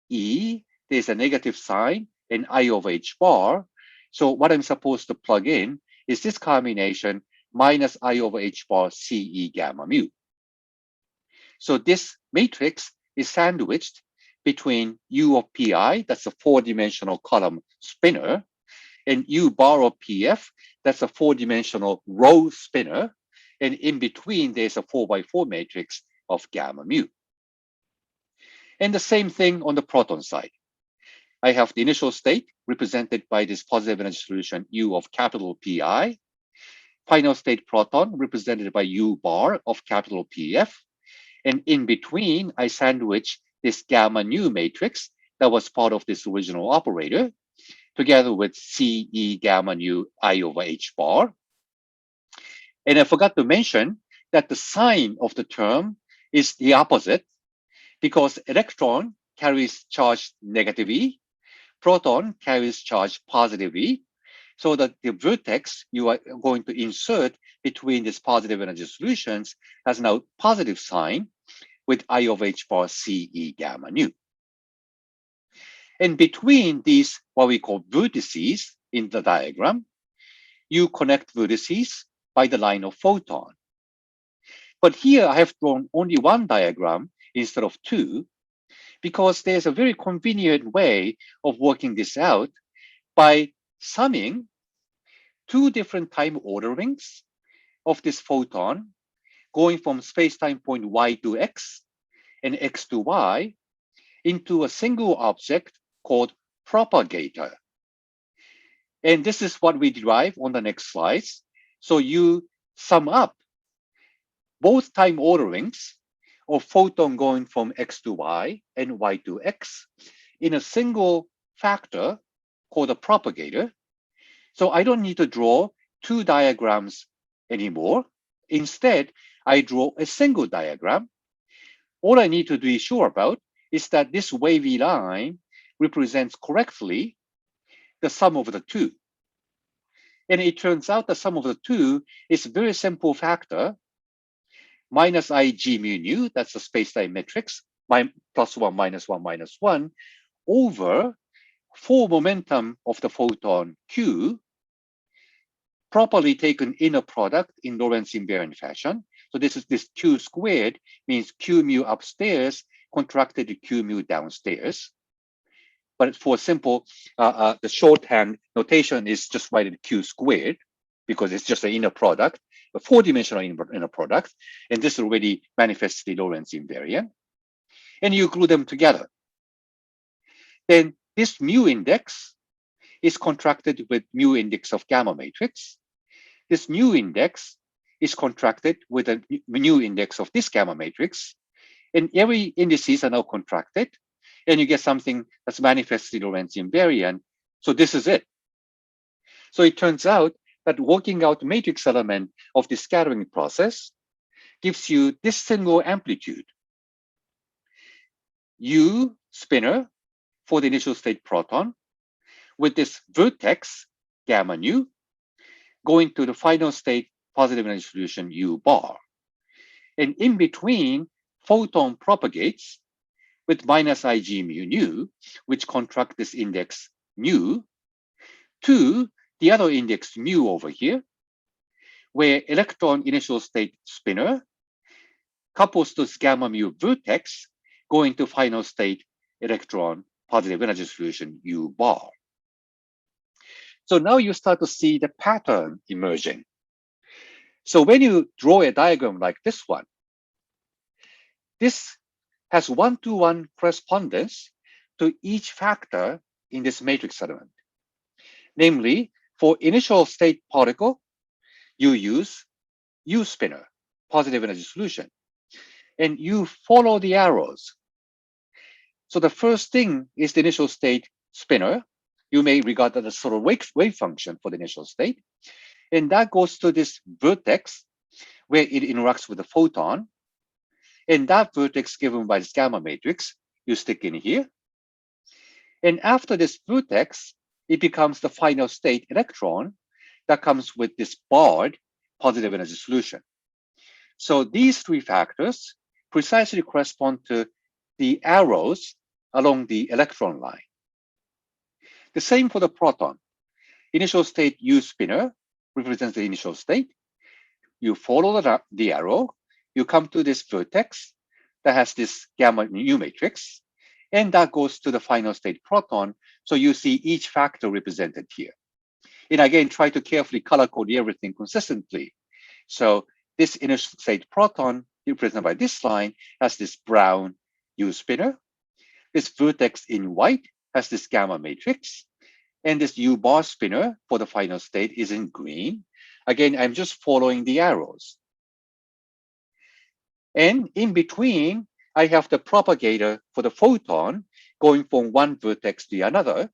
E, there's a negative sign, and I over H bar. So what I'm supposed to plug in is this combination minus I over H bar C E gamma mu. So this matrix is sandwiched between U of Pi, that's a 4-dimensional column spinner, and U bar of Pf, that's a 4-dimensional row spinner. And in between, there's a 4x4 matrix of gamma mu. And the same thing on the proton side. I have the initial state represented by this positive energy solution U of capital Pi, final state proton represented by U bar of capital Pf, and in between, I sandwich this gamma nu matrix that was part of this original operator, together with Ce gamma nu I over H bar. And I forgot to mention that the sign of the term is the opposite, because electron carries charge negative E, proton carries charge positive E, so that the vertex you are going to insert between these positive energy solutions has now positive sign with I over H bar Ce gamma nu. And between these, what we call vertices in the diagram, you connect vertices by the line of photon. But here I have drawn only one diagram instead of two, because there's a very convenient way of working this out by summing two different time orderings of this photon going from space-time point y to x and x to y into a single object called propagator. And this is what we derive on the next slides. So you sum up both time orderings of photon going from x to y and y to x in a single factor called a propagator. So I don't need to draw two diagrams anymore. Instead, I draw a single diagram. All I need to be sure about is that this wavy line represents correctly the sum of the two. And it turns out the sum of the two is a very simple factor, minus I g mu nu, that's the space-time matrix, plus 1 minus 1 minus 1, over 4 momentum of the photon q, properly taken inner product in Lorentz invariant fashion. So this q squared means q mu upstairs contracted to q mu downstairs. But for simple, the shorthand notation is just write it q squared, because it's just an inner product, a 4-dimensional inner product, and this already manifests the Lorentz invariant. And you glue them together. Then this mu index is contracted with mu index of gamma matrix. This mu index is contracted with a mu index of this gamma matrix, and every indices are now contracted, and you get something that's manifestly Lorentz invariant. So this is it. So it turns out that working out the matrix element of the scattering process gives you this single amplitude. U spinner for the initial state proton with this vertex gamma nu going to the final state positive energy solution U bar. And in between, photon propagates with minus Ig mu nu, which contract this index nu, to the other index mu over here, where electron initial state spinner couples to this gamma mu vertex going to final state electron positive energy solution U bar. So now you start to see the pattern emerging. So when you draw a diagram like this one, this has one-to-one correspondence to each factor in this matrix element. Namely, for initial state particle, you use U spinner, positive energy solution, and you follow the arrows. So the first thing is the initial state spinner. You may regard that as sort of wave function for the initial state. And that goes to this vertex where it interacts with the photon. And that vertex given by this gamma matrix, you stick in here. And after this vertex, it becomes the final state electron that comes with this barred positive energy solution. So these three factors precisely correspond to the arrows along the electron line. The same for the proton. Initial state U spinner represents the initial state. You follow the arrow, you come to this vertex that has this gamma nu matrix, and that goes to the final state proton. So you see each factor represented here. And again, try to carefully color code everything consistently. So this initial state proton, represented by this line, has this brown U spinner. This vertex in white has this gamma matrix. And this U bar spinner for the final state is in green. Again, I'm just following the arrows. And in between, I have the propagator for the photon going from one vertex to another.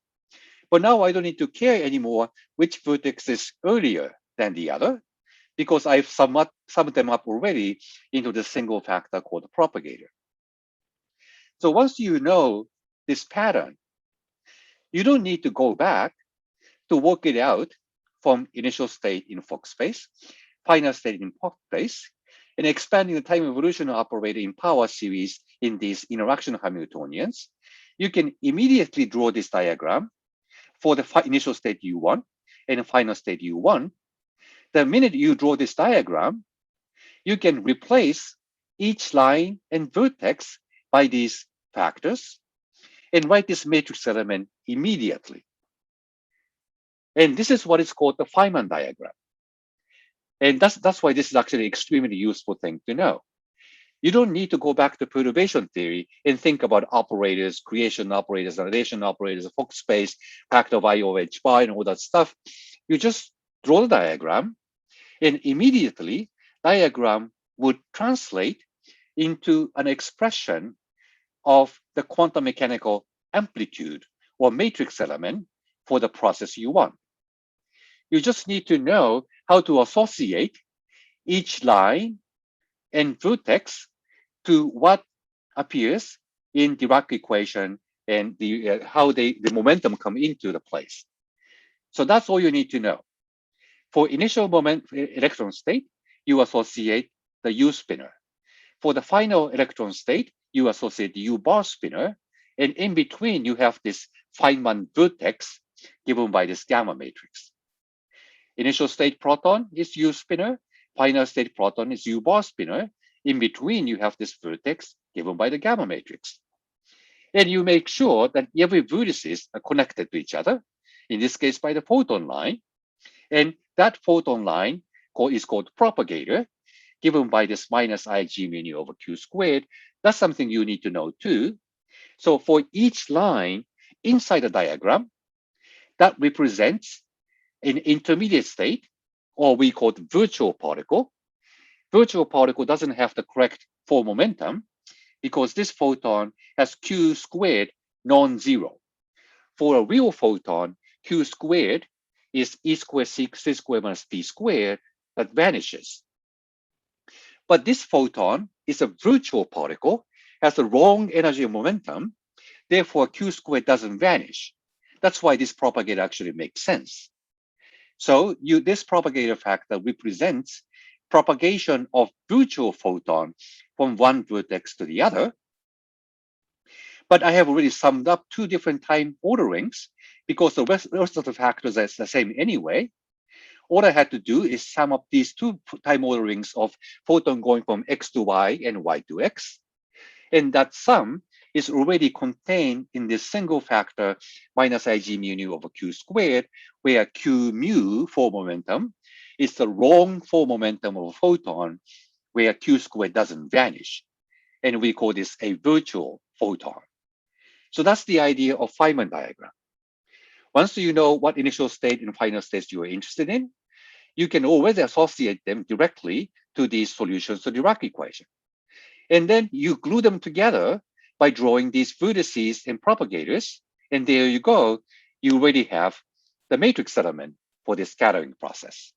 But now I don't need to care anymore which vertex is earlier than the other, because I've summed them up already into the single factor called the propagator. So once you know this pattern, you don't need to go back to work it out from initial state in Fock space, final state in Fock space, and expanding the time evolution operator in power series in these interaction Hamiltonians. You can immediately draw this diagram for the initial state U1 and the final state U1. The minute you draw this diagram, you can replace each line and vertex by these factors and write this matrix element immediately. And this is what is called the Feynman diagram. And that's why this is actually an extremely useful thing to know. You don't need to go back to perturbation theory and think about operators, creation operators, annihilation operators, Fock space, factor of I over H bar, and all that stuff. You just draw the diagram, and immediately diagram would translate into an expression of the quantum mechanical amplitude or matrix element for the process you want. You just need to know how to associate each line and vertex to what appears in Dirac equation and how the momentum come into the place. So that's all you need to know. For initial electron state, you associate the U spinner. For the final electron state, you associate the U bar spinner. And in between, you have this Feynman vertex given by this gamma matrix. Initial state proton is U spinner. Final state proton is U bar spinner. In between, you have this vertex given by the gamma matrix. And you make sure that every vertices are connected to each other, in this case by the photon line. And that photon line is called propagator, given by this minus Ig mu nu over Q squared. That's something you need to know too. So for each line inside the diagram, that represents an intermediate state, or we call it virtual particle. Virtual particle doesn't have the correct full momentum because this photon has Q squared non-zero. For a real photon, Q squared is E squared C squared minus P squared that vanishes. But this photon is a virtual particle, has the wrong energy and momentum. Therefore, Q squared doesn't vanish. That's why this propagator actually makes sense. So this propagator factor represents propagation of virtual photon from one vertex to the other. But I have already summed up two different time orderings because the rest of the factors are the same anyway. All I had to do is sum up these two time orderings of photon going from x to y and y to x. And that sum is already contained in this single factor minus ig mu nu over q squared, where q mu, for momentum, is the wrong for momentum of a photon, where q squared doesn't vanish. And we call this a virtual photon. So that's the idea of Feynman diagram. Once you know what initial state and final states you are interested in, you can always associate them directly to these solutions to the Dirac equation. And then you glue them together by drawing these vertices and propagators. And there you go. You already have the matrix element for this scattering process.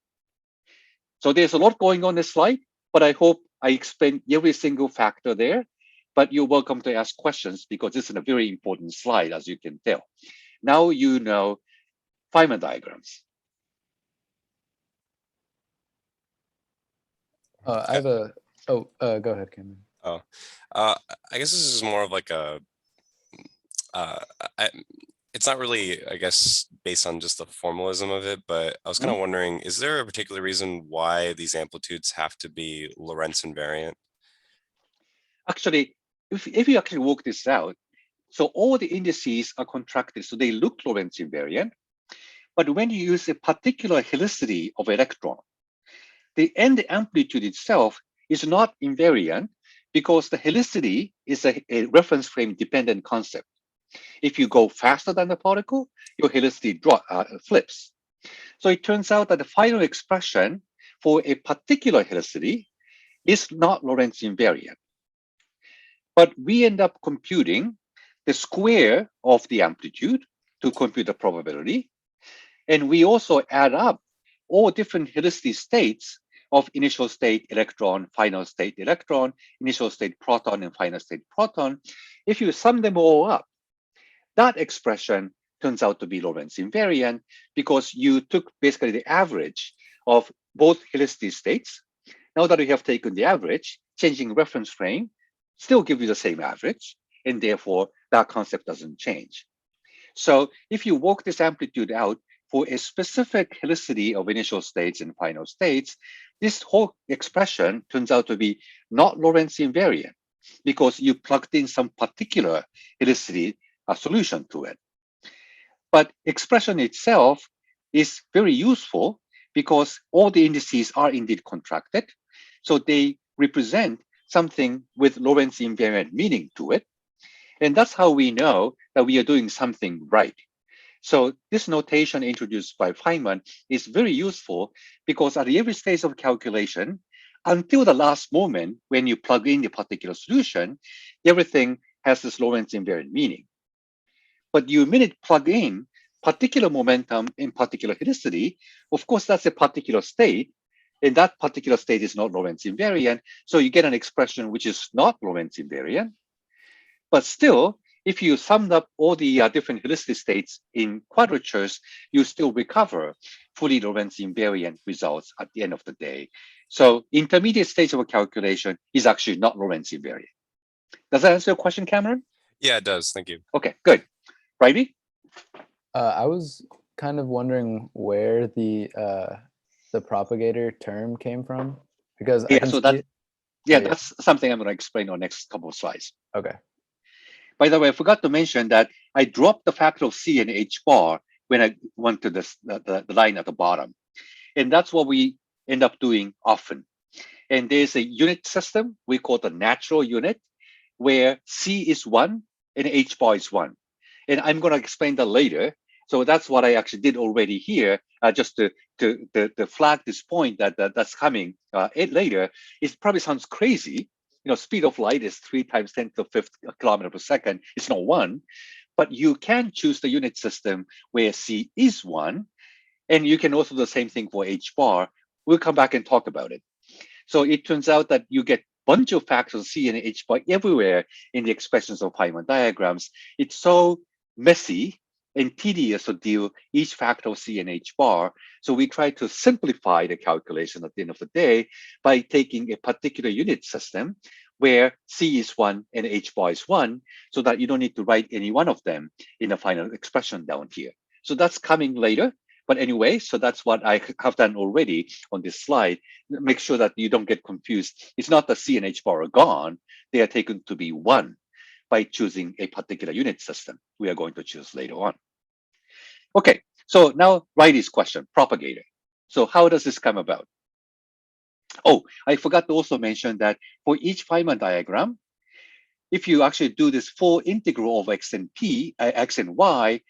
So there's a lot going on this slide, but I hope I explained every single factor there. But you're welcome to ask questions because this is a very important slide, as you can tell. Now you know Feynman diagrams. I have a, go ahead, Cameron. Oh, I guess this is more of like a, it's not really, I guess, based on just the formalism of it, but I was kind of wondering, is there a particular reason why these amplitudes have to be Lorentz invariant? Actually, if you actually work this out, so all the indices are contracted, so they look Lorentz invariant. But when you use a particular helicity of electron, the end amplitude itself is not invariant because the helicity is a reference frame dependent concept. If you go faster than the particle, your helicity flips. So it turns out that the final expression for a particular helicity is not Lorentz invariant. But we end up computing the square of the amplitude to compute the probability. And we also add up all different helicity states of initial state electron, final state electron, initial state proton, and final state proton. If you sum them all up, that expression turns out to be Lorentz invariant because you took basically the average of both helicity states. Now that we have taken the average, changing reference frame still gives you the same average, and therefore that concept doesn't change. So if you work this amplitude out for a specific helicity of initial states and final states, this whole expression turns out to be not Lorentz invariant because you plugged in some particular helicity solution to it. But expression itself is very useful because all the indices are indeed contracted. So they represent something with Lorentz invariant meaning to it. And that's how we know that we are doing something right. So this notation introduced by Feynman is very useful because at every stage of calculation, until the last moment when you plug in the particular solution, everything has this Lorentz invariant meaning. But you immediately plug in particular momentum in particular helicity, of course, that's a particular state, and that particular state is not Lorentz invariant. So you get an expression which is not Lorentz invariant. But still, if you summed up all the different helicity states in quadratures, you still recover fully Lorentz invariant results at the end of the day. So intermediate stage of a calculation is actually not Lorentz invariant. Does that answer your question, Cameron? Yeah, it does. Thank you. Okay, good. Ravi? I was kind of wondering where the propagator term came from because I can see. That's something I'm going to explain on the next couple of slides. Okay. By the way, I forgot to mention that I dropped the factor of C and H bar when I went to the line at the bottom. And that's what we end up doing often. And there's a unit system we call the natural unit where C is 1 and H bar is 1. And I'm going to explain that later. So that's what I actually did already here, just to flag this point that's coming later. It probably sounds crazy. You know, speed of light is 3 times 10 to the 5th kilometer per second. It's not 1, but you can choose the unit system where C is 1, and you can also do the same thing for H bar. We'll come back and talk about it. So it turns out that you get bunch of factors C and H bar everywhere in the expressions of Feynman diagrams. It's so messy and tedious to deal each factor of C and H bar. So we try to simplify the calculation at the end of the day by taking a particular unit system where C is 1 and H bar is 1, so that you don't need to write any one of them in the final expression down here. So that's coming later. But anyway, so that's what I have done already on this slide. Make sure that you don't get confused. It's not that C and H bar are gone. They are taken to be 1 by choosing a particular unit system we are going to choose later on. Okay, so now Riley's question, propagator. So how does this come about? Oh, I forgot to also mention that for each Feynman diagram, if you actually do this full integral of x and y,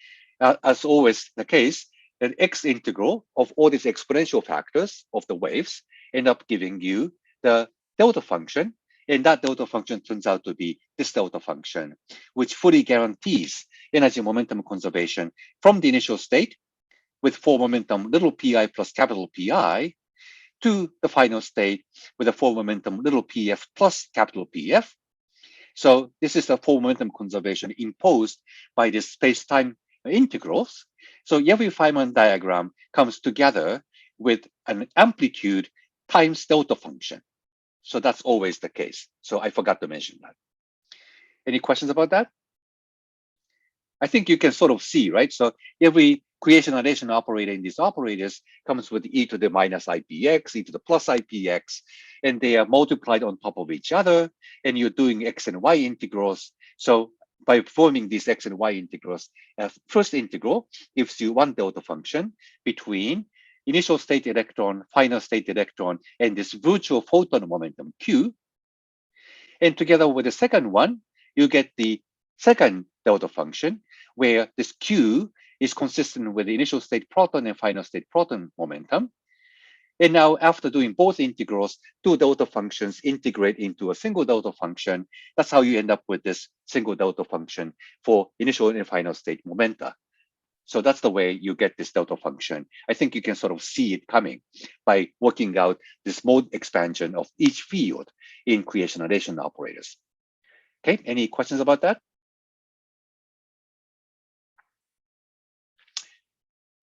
as always the case, an x integral of all these exponential factors of the waves end up giving you the delta function. And that delta function turns out to be this delta function, which fully guarantees energy momentum conservation from the initial state with form momentum little pi plus capital Pi to the final state with a form momentum little pf plus capital Pf. So this is the form momentum conservation imposed by this space-time integrals. So every Feynman diagram comes together with an amplitude times delta function. So that's always the case. So I forgot to mention that. Any questions about that? I think you can sort of see, right? So every creation addition operator in these operators comes with e to the minus IPX, e to the plus IPX, and they are multiplied on top of each other, and you're doing x and y integrals. So by performing these x and y integrals, first integral gives you one delta function between initial state electron, final state electron, and this virtual photon momentum Q. And together with the second one, you get the second delta function, where this Q is consistent with the initial state proton and final state proton momentum. And now, after doing both integrals, two delta functions integrate into a single delta function. That's how you end up with this single delta function for initial and final state momenta. So that's the way you get this delta function. I think you can sort of see it coming by working out this mode expansion of each field in creation addition operators. Okay, any questions about that?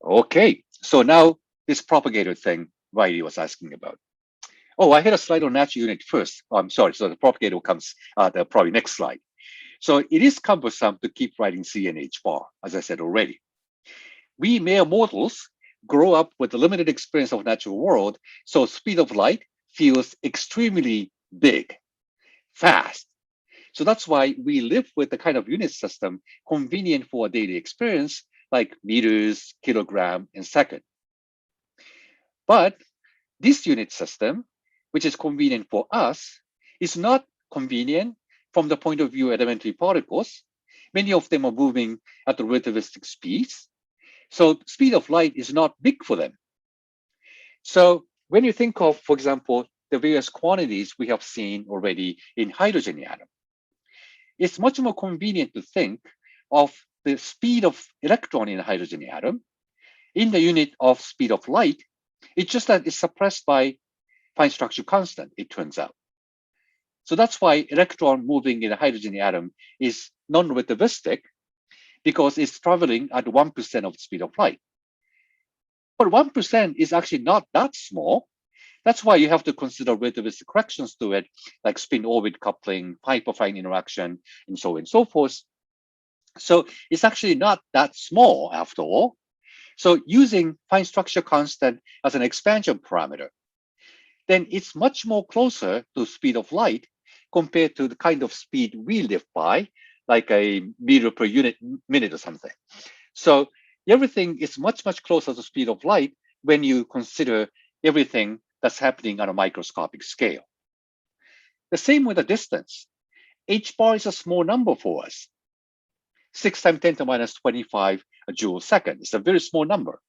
Okay, so now this propagator thing Riley was asking about. Oh, I had a slide on natural unit first. Oh, I'm sorry, so the propagator comes the probably next slide. So it is cumbersome to keep writing C and H bar, as I said already. We mere mortals grow up with a limited experience of natural world, so speed of light feels extremely big, fast. So that's why we live with the kind of unit system convenient for a daily experience, like meters, kilogram, and second. But this unit system, which is convenient for us, is not convenient from the point of view of elementary particles. Many of them are moving at the relativistic speeds. So speed of light is not big for them. So when you think of, for example, the various quantities we have seen already in hydrogen atom, it's much more convenient to think of the speed of electron in a hydrogen atom in the unit of speed of light. It's just that it's suppressed by fine structure constant, it turns out. So that's why electron moving in a hydrogen atom is non-relativistic, because it's traveling at 1% of the speed of light. But 1% is actually not that small. That's why you have to consider relativistic corrections to it, like spin-orbit coupling, hyperfine interaction, and so on and so forth. So it's actually not that small after all. So using fine structure constant as an expansion parameter, then it's much more closer to speed of light compared to the kind of speed we live by, like a meter per minute or something. So everything is much, much closer to speed of light when you consider everything that's happening on a microscopic scale. The same with the distance. H bar is a small number for us. 6 times 10 to minus 25 joules second. It's a very small number.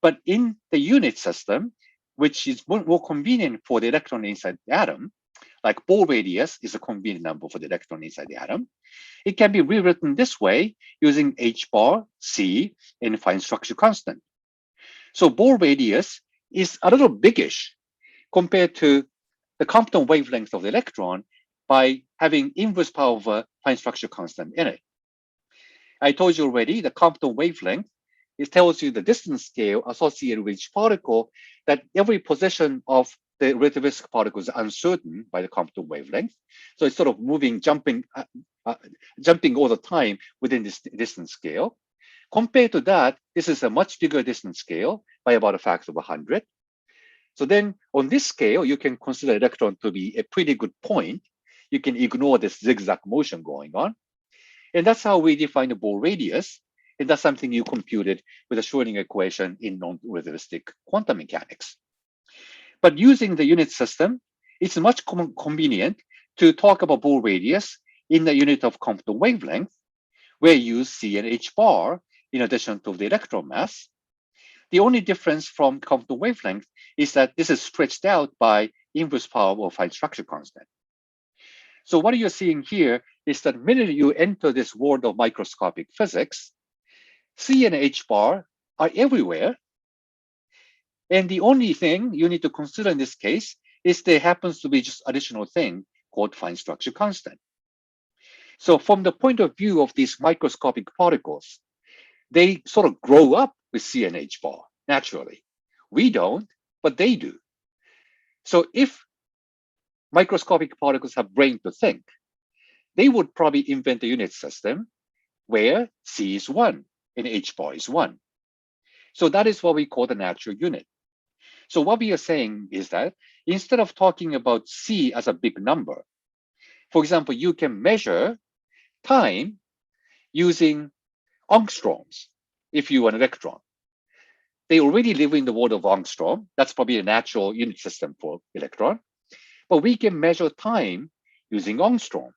But in the unit system, which is more convenient for the electron inside the atom, like Bohr radius is a convenient number for the electron inside the atom, it can be rewritten this way using H bar, C, and fine structure constant. So Bohr radius is a little biggish compared to the Compton wavelength of the electron by having inverse power of a fine structure constant in it. I told you already the Compton wavelength, it tells you the distance scale associated with each particle, that every position of the relativistic particle is uncertain by the Compton wavelength. So it's sort of moving, jumping all the time within this distance scale. Compared to that, this is a much bigger distance scale by about a factor of 100. So then on this scale, you can consider electron to be a pretty good point. You can ignore this zigzag motion going on. And that's how we define the Bohr radius. And that's something you computed with the Schrödinger equation in non-relativistic quantum mechanics. But using the unit system, it's much convenient to talk about Bohr radius in the unit of Compton wavelength, where you use C and H bar in addition to the electron mass. The only difference from Compton wavelength is that this is stretched out by inverse power of fine structure constant. So what you're seeing here is that the minute you enter this world of microscopic physics, C and H bar are everywhere. And the only thing you need to consider in this case is there happens to be just additional thing called fine structure constant. So from the point of view of these microscopic particles, they sort of grow up with C and H bar naturally. We don't, but they do. So if microscopic particles have brain to think, they would probably invent a unit system where C is 1 and H bar is 1. So that is what we call the natural unit. So what we are saying is that instead of talking about C as a big number, for example, you can measure time using angstroms if you are an electron. They already live in the world of angstrom. That's probably a natural unit system for electron. But we can measure time using angstrom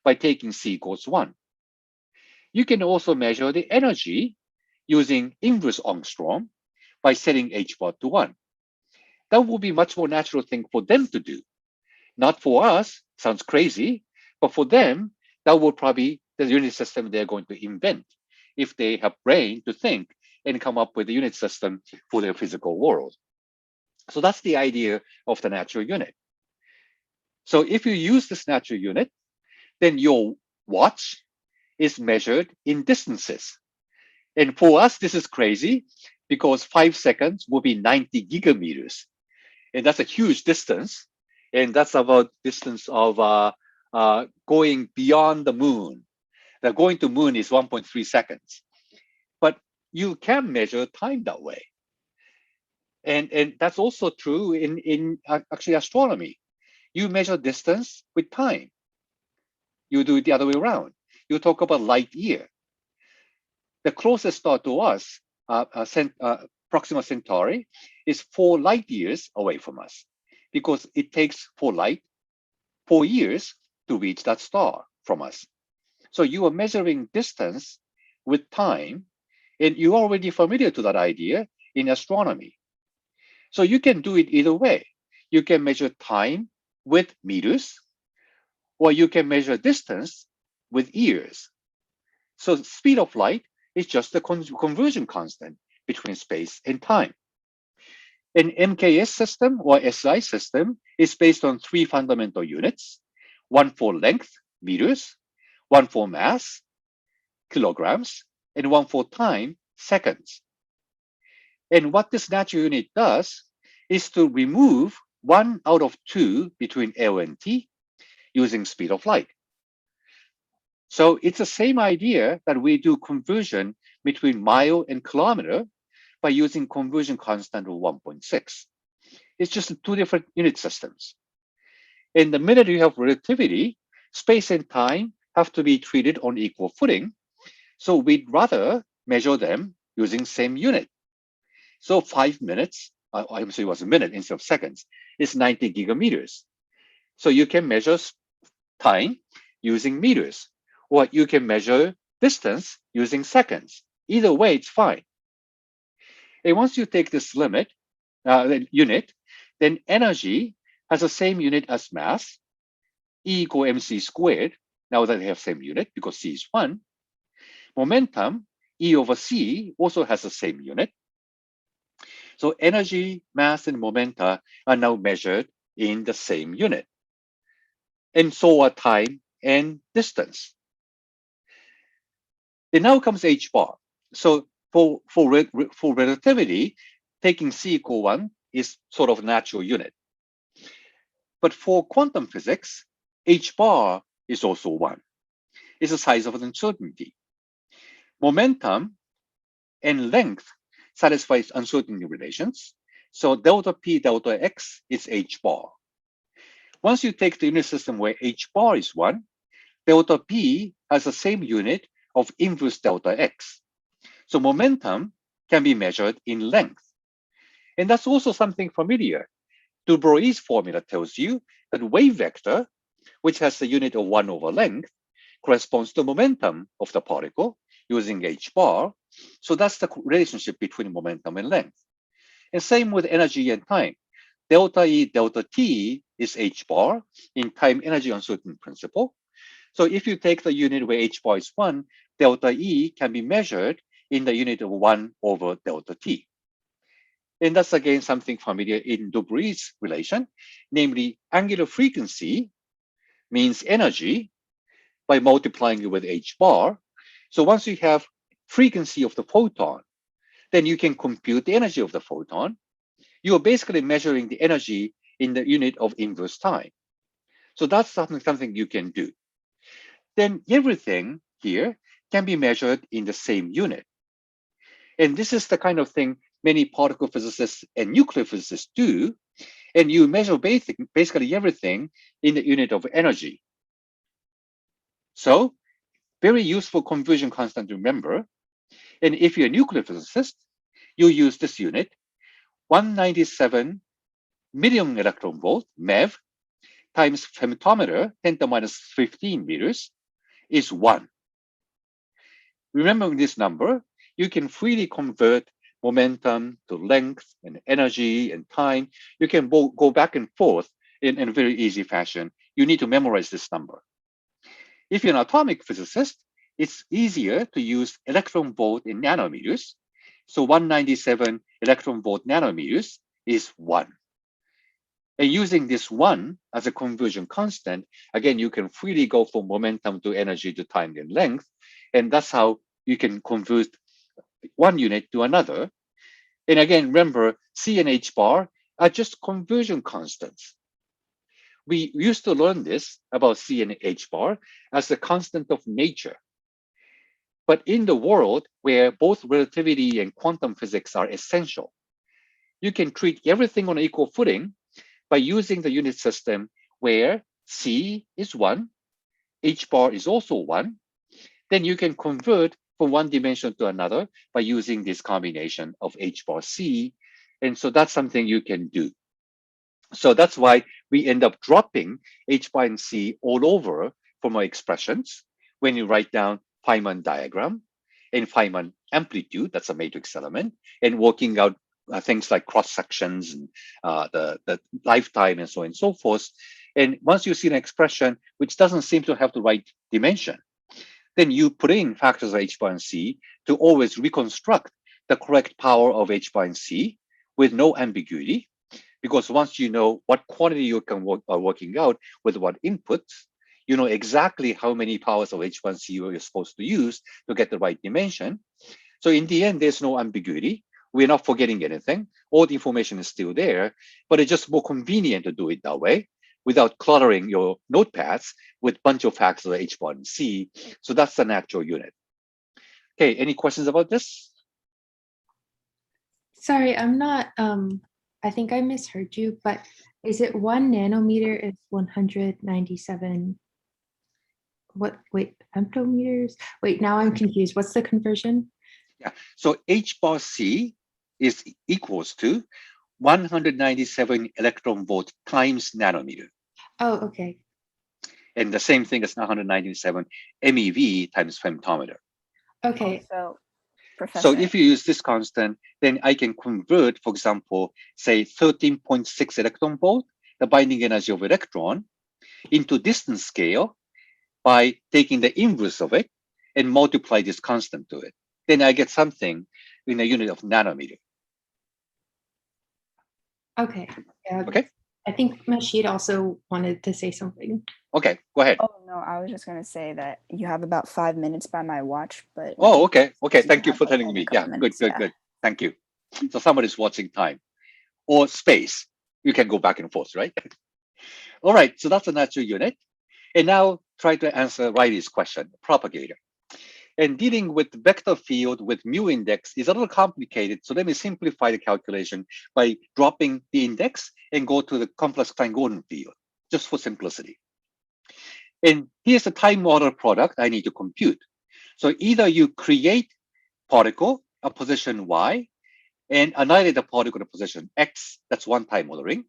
by taking C equals 1. You can also measure the energy using inverse angstrom by setting H bar to 1. That would be much more natural thing for them to do. Not for us, sounds crazy, but for them, that would probably the unit system they're going to invent if they have brain to think and come up with a unit system for their physical world. So that's the idea of the natural unit. So if you use this natural unit, then your watch is measured in distances. And for us, this is crazy because 5 seconds will be 90 gigameters. And that's a huge distance. And that's about distance of going beyond the moon. The going to moon is 1.3 seconds. But you can measure time that way. And that's also true in actually astronomy. You measure distance with time. You do it the other way around. You talk about light year. The closest star to us, Proxima Centauri, is 4 light years away from us because it takes 4 years to reach that star from us. So you are measuring distance with time, and you're already familiar to that idea in astronomy. So you can do it either way. You can measure time with meters, or you can measure distance with years. So speed of light is just the conversion constant between space and time. An MKS system or SI system is based on 3 fundamental units, one for length, meters, one for mass, kilograms, and one for time, seconds. And what this natural unit does is to remove 1 out of 2 between L and T using speed of light. So it's the same idea that we do conversion between mile and kilometer by using conversion constant of 1.6. It's just 2 different unit systems. And the minute you have relativity, space and time have to be treated on equal footing. So we'd rather measure them using same unit. So 5 minutes, I'm sorry, it was a minute instead of seconds, is 90 gigameters. So you can measure time using meters, or you can measure distance using seconds. Either way, it's fine. And once you take this limit, unit, then energy has the same unit as mass, E equal mc squared, now that they have same unit because C is 1. Momentum, E over C, also has the same unit. So energy, mass, and momenta are now measured in the same unit. And so are time and distance. And now comes h bar. So for relativity, taking c equal 1 is sort of natural unit. But for quantum physics, h bar is also 1. It's the size of an uncertainty. Momentum and length satisfies uncertainty relations. So delta p delta x is h bar. Once you take the unit system where h bar is 1, delta p has the same unit of inverse delta x. So momentum can be measured in length. And that's also something familiar. Du Brois's formula tells you that wave vector, which has the unit of 1 over length, corresponds to momentum of the particle using h bar. So that's the relationship between momentum and length. And same with energy and time. Delta E delta T is h bar in time energy uncertainty principle. So if you take the unit where h bar is 1, delta E can be measured in the unit of 1 over delta T. And that's again something familiar in Du Brois's relation, namely angular frequency means energy by multiplying it with h bar. So once you have frequency of the photon, then you can compute the energy of the photon. You are basically measuring the energy in the unit of inverse time. So that's something you can do. Then everything here can be measured in the same unit. And this is the kind of thing many particle physicists and nuclear physicists do. And you measure basically everything in the unit of energy. So very useful conversion constant to remember. And if you're a nuclear physicist, you use this unit, 197 million electron volt, MeV, times femtometer, 10 to the minus 15 meters, is 1. Remembering this number, you can freely convert momentum to length and energy and time. You can go back and forth in a very easy fashion. You need to memorize this number. If you're an atomic physicist, it's easier to use electron volt in nanometers. So 197 electron volt nanometers is 1. And using this 1 as a conversion constant, again, you can freely go from momentum to energy to time and length. And that's how you can convert one unit to another. And again, remember, C and H bar are just conversion constants. We used to learn this about C and H bar as the constant of nature. But in the world where both relativity and quantum physics are essential, you can treat everything on equal footing by using the unit system where C is 1, H bar is also 1. Then you can convert from one dimension to another by using this combination of H bar C. And so that's something you can do. So that's why we end up dropping H bar and C all over from our expressions when you write down Feynman diagram and Feynman amplitude, that's a matrix element, and working out things like cross sections and the lifetime and so on and so forth. And once you see an expression which doesn't seem to have the right dimension, then you put in factors of H bar and C to always reconstruct the correct power of H bar and C with no ambiguity. Because once you know what quantity you are working out with what inputs, you know exactly how many powers of H bar and C you're supposed to use to get the right dimension. So in the end, there's no ambiguity. We're not forgetting anything. All the information is still there, but it's just more convenient to do it that way without cluttering your notepads with a bunch of factors of H bar and C. So that's the natural unit. Okay, any questions about this? Sorry, I'm not, I think I misheard you, but is it 1 nanometer is 197? Wait, femtometers? Wait, now I'm confused. What's the conversion? Yeah, so H bar C is equals to 197 electron volt times nanometer. Oh, okay. And the same thing as 197 MeV times femtometer. Okay. So, Professor. So if you use this constant, then I can convert, for example, say 13.6 electron volt, the binding energy of electron, into distance scale by taking the inverse of it and multiply this constant to it. Then I get something in a unit of nanometer. Okay. Yeah. Okay. I think Mashid also wanted to say something. Okay, go ahead. Oh no, I was just gonna say that you have about 5 minutes by my watch, but Oh, okay. Okay, you thank you have, for like, telling only a me. couple Yeah, good, minutes, good, yeah. good. Thank you. So somebody's watching time or space. You can go back and forth, right? All right, so that's the natural unit. And now try to answer Riley's question, propagator. And dealing with vector field with mu index is a little complicated. So let me simplify the calculation by dropping the index and go to the complex Klein-Gordon field, just for simplicity. And here's the time order product I need to compute. So either you create particle at position y and annihilate the particle at position x, that's one time ordering.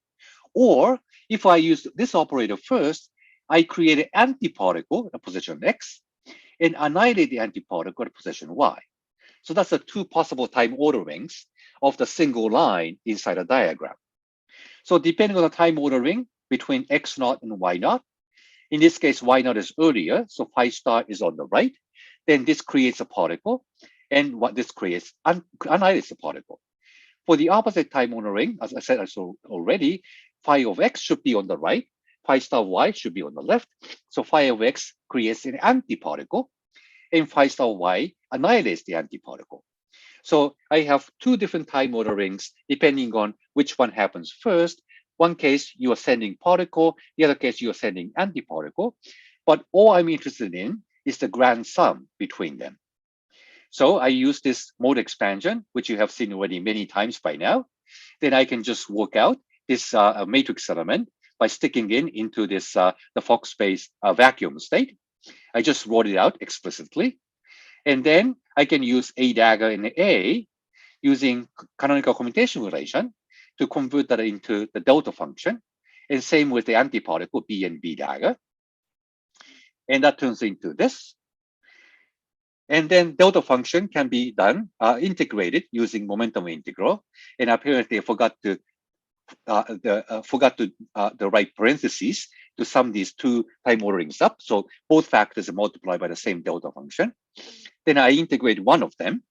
Or if I use this operator first, I create an antiparticle at position x and annihilate the antiparticle at position y. So that's the two possible time orderings of the single line inside a diagram. So depending on the time ordering between x naught and y naught, in this case, y naught is earlier, so phi star is on the right, then this creates a particle, and what this creates annihilates the particle. For the opposite time ordering, as I said already, phi of x should be on the right, phi star y should be on the left, so phi of x creates an antiparticle, and phi star y annihilates the antiparticle. So I have two different time orderings depending on which one happens first. One case you are sending particle, the other case you are sending antiparticle. But all I'm interested in is the grand sum between them. So I use this mode expansion, which you have seen already many times by now. Then I can just work out this matrix element by sticking into this the Fock space vacuum state. I just wrote it out explicitly. And then I can use A dagger and A using canonical commutation relation to convert that into the delta function. And same with the antiparticle B and B dagger. And that turns into this. And then delta function can be done, integrated using momentum integral. And apparently I forgot to the right parentheses to sum these two time orderings up. So both factors are multiplied by the same delta function. Then I integrate one of them,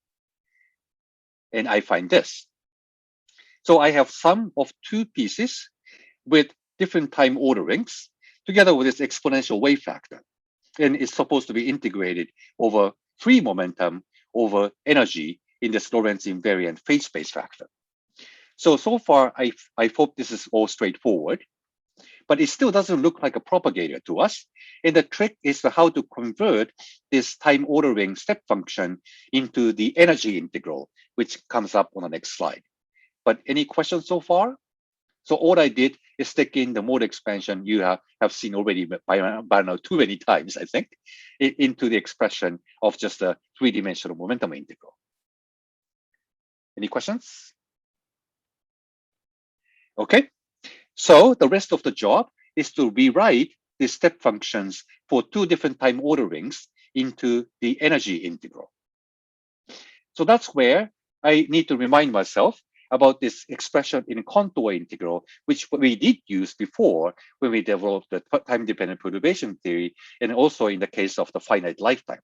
and I find this. So I have sum of two pieces with different time orderings together with this exponential wave factor. And it's supposed to be integrated over free momentum over energy in this Lorentz invariant phase space factor. So far, I hope this is all straightforward, but it still doesn't look like a propagator to us. And the trick is how to convert this time ordering step function into the energy integral, which comes up on the next slide. But any questions so far? So all I did is stick in the mode expansion you have seen already by now too many times, I think, into the expression of just a three-dimensional momentum integral. Any questions? Okay, so the rest of the job is to rewrite the step functions for two different time orderings into the energy integral. So that's where I need to remind myself about this expression in contour integral, which we did use before when we developed the time-dependent perturbation theory, and also in the case of the finite lifetime.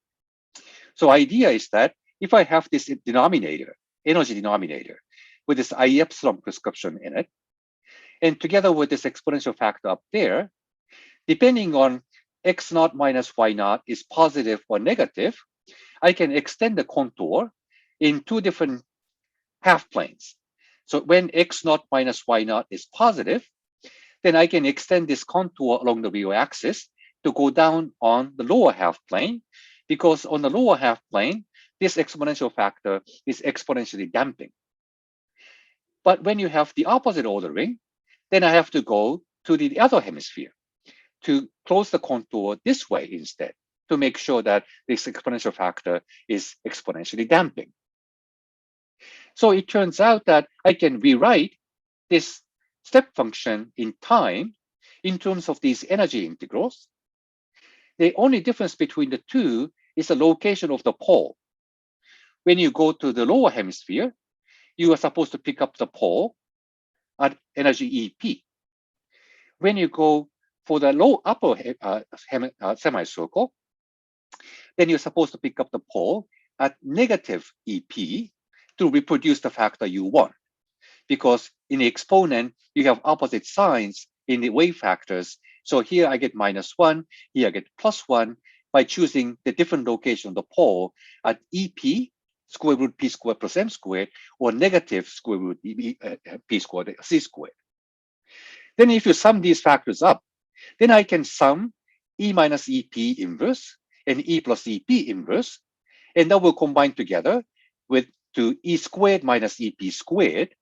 So idea is that if I have this denominator, energy denominator, with this I epsilon prescription in it, and together with this exponential factor up there, depending on x naught minus y naught is positive or negative, I can extend the contour in two different half planes. So when x naught minus y naught is positive, then I can extend this contour along the real axis to go down on the lower half plane, because on the lower half plane, this exponential factor is exponentially damping. But when you have the opposite ordering, then I have to go to the other hemisphere to close the contour this way instead, to make sure that this exponential factor is exponentially damping. So it turns out that I can rewrite this step function in time in terms of these energy integrals. The only difference between the two is the location of the pole. When you go to the lower hemisphere, you are supposed to pick up the pole at energy EP. When you go for the upper semicircle, then you're supposed to pick up the pole at negative EP to reproduce the factor you want. Because in the exponent, you have opposite signs in the wave factors. So here I get -1, here I get +1 by choosing the different location of the pole at EP square root p squared plus m squared or negative square root p squared c squared. Then if you sum these factors up, then I can sum E minus EP inverse and E plus EP inverse, and that will combine together with to E squared minus EP squared,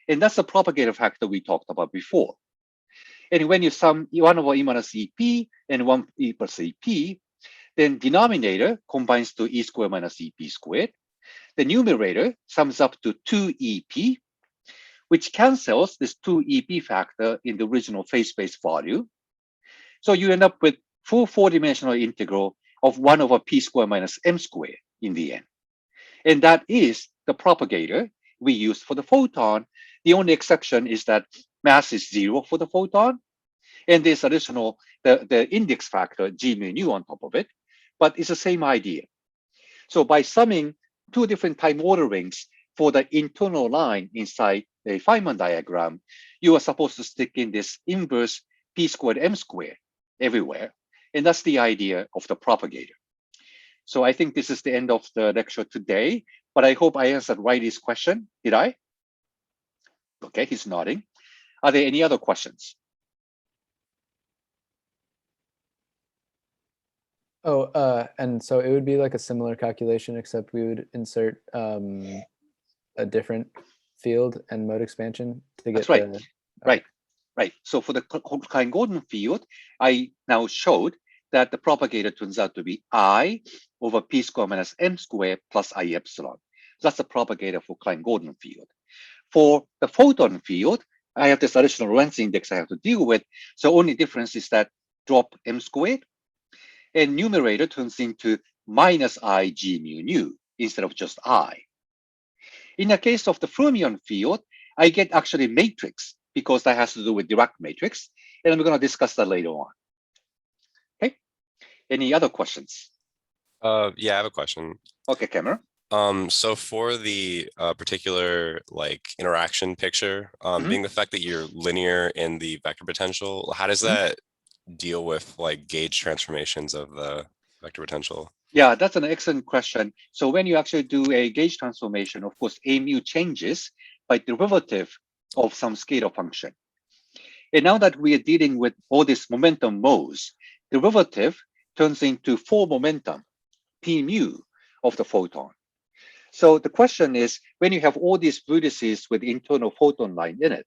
and that's the propagator factor we talked about before. And when you sum 1 over E minus EP and 1 E plus EP, then denominator combines to E squared minus EP squared. The numerator sums up to 2EP, which cancels this 2EP factor in the original phase space value. So you end up with full 4-dimensional integral of 1 over p squared minus m squared in the end. And that is the propagator we use for the photon. The only exception is that mass is 0 for the photon, and there's additional, the index factor, g mu nu on top of it, but it's the same idea. So by summing 2 different time orderings for the internal line inside the Feynman diagram, you are supposed to stick in this inverse p squared m squared everywhere. And that's the idea of the propagator. So I think this is the end of the lecture today, but I hope I answered Riley's question. Did I? Okay, he's nodding. Are there any other questions? Oh, and so it would be like a similar calculation, except we would insert a different field and mode expansion to get. That's right. Right. So for the Klein-Gordon field, I now showed that the propagator turns out to be I over p squared minus m squared plus I epsilon. That's the propagator for Klein-Gordon field. For the photon field, I have this additional Lorentz index I have to deal with. So only difference is that drop m squared, and numerator turns into minus I g mu nu instead of just I. In the case of the fermion field, I get actually matrix because that has to do with Dirac matrix, and I'm going to discuss that later on. Okay. Any other questions? Yeah, I have a question. Okay, Cameron. So for the particular like interaction picture, being the fact that you're linear in the vector potential, how does that deal with like gauge transformations of the vector potential? Yeah, that's an excellent question. So when you actually do a gauge transformation, of course, a mu changes by derivative of some scalar function. And now that we are dealing with all these momentum modes, derivative turns into 4 momentum, p mu, of the photon. So the question is, when you have all these vertices with internal photon line in it,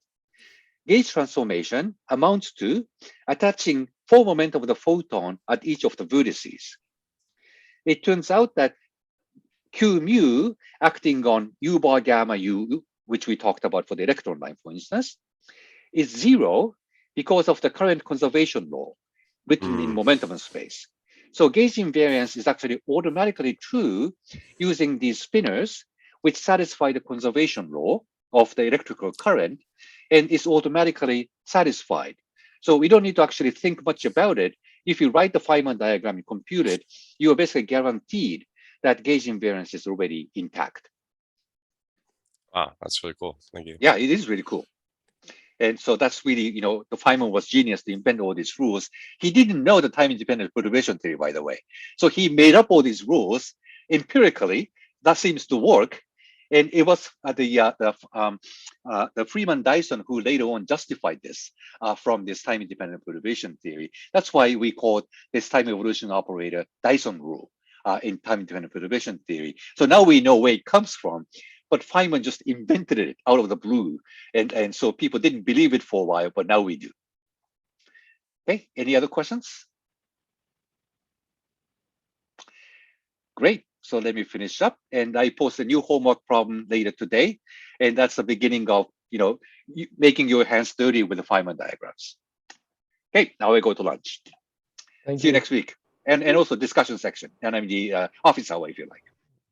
gauge transformation amounts to attaching 4 momentum of the photon at each of the vertices. It turns out that Q mu acting on U bar gamma U, which we talked about for the electron line, for instance, is 0 because of the current conservation law written in momentum space. So gauge invariance is actually automatically true using these spinors, which satisfy the conservation law of the electrical current and is automatically satisfied. So we don't need to actually think much about it. If you write the Feynman diagram and compute it, you are basically guaranteed that gauge invariance is already intact. Wow, that's really cool. Thank you. Yeah, it is really cool. And so that's really, you know, the Feynman was genius to invent all these rules. He didn't know the time-independent perturbation theory, by the way. So he made up all these rules empirically. That seems to work. And it was the Freeman-Dyson who later on justified this from this time-independent perturbation theory. That's why we call this time evolution operator Dyson rule in time-independent perturbation theory. So now we know where it comes from. But Feynman just invented it out of the blue. And so people didn't believe it for a while, but now we do. Okay, any other questions? Great, so let me finish up. And I post a new homework problem later today. And that's the beginning of, you know, making your hands dirty with the Feynman diagrams. Okay, now we go to lunch. Thank See you next week. And also discussion section. And I'm the office hour if you like.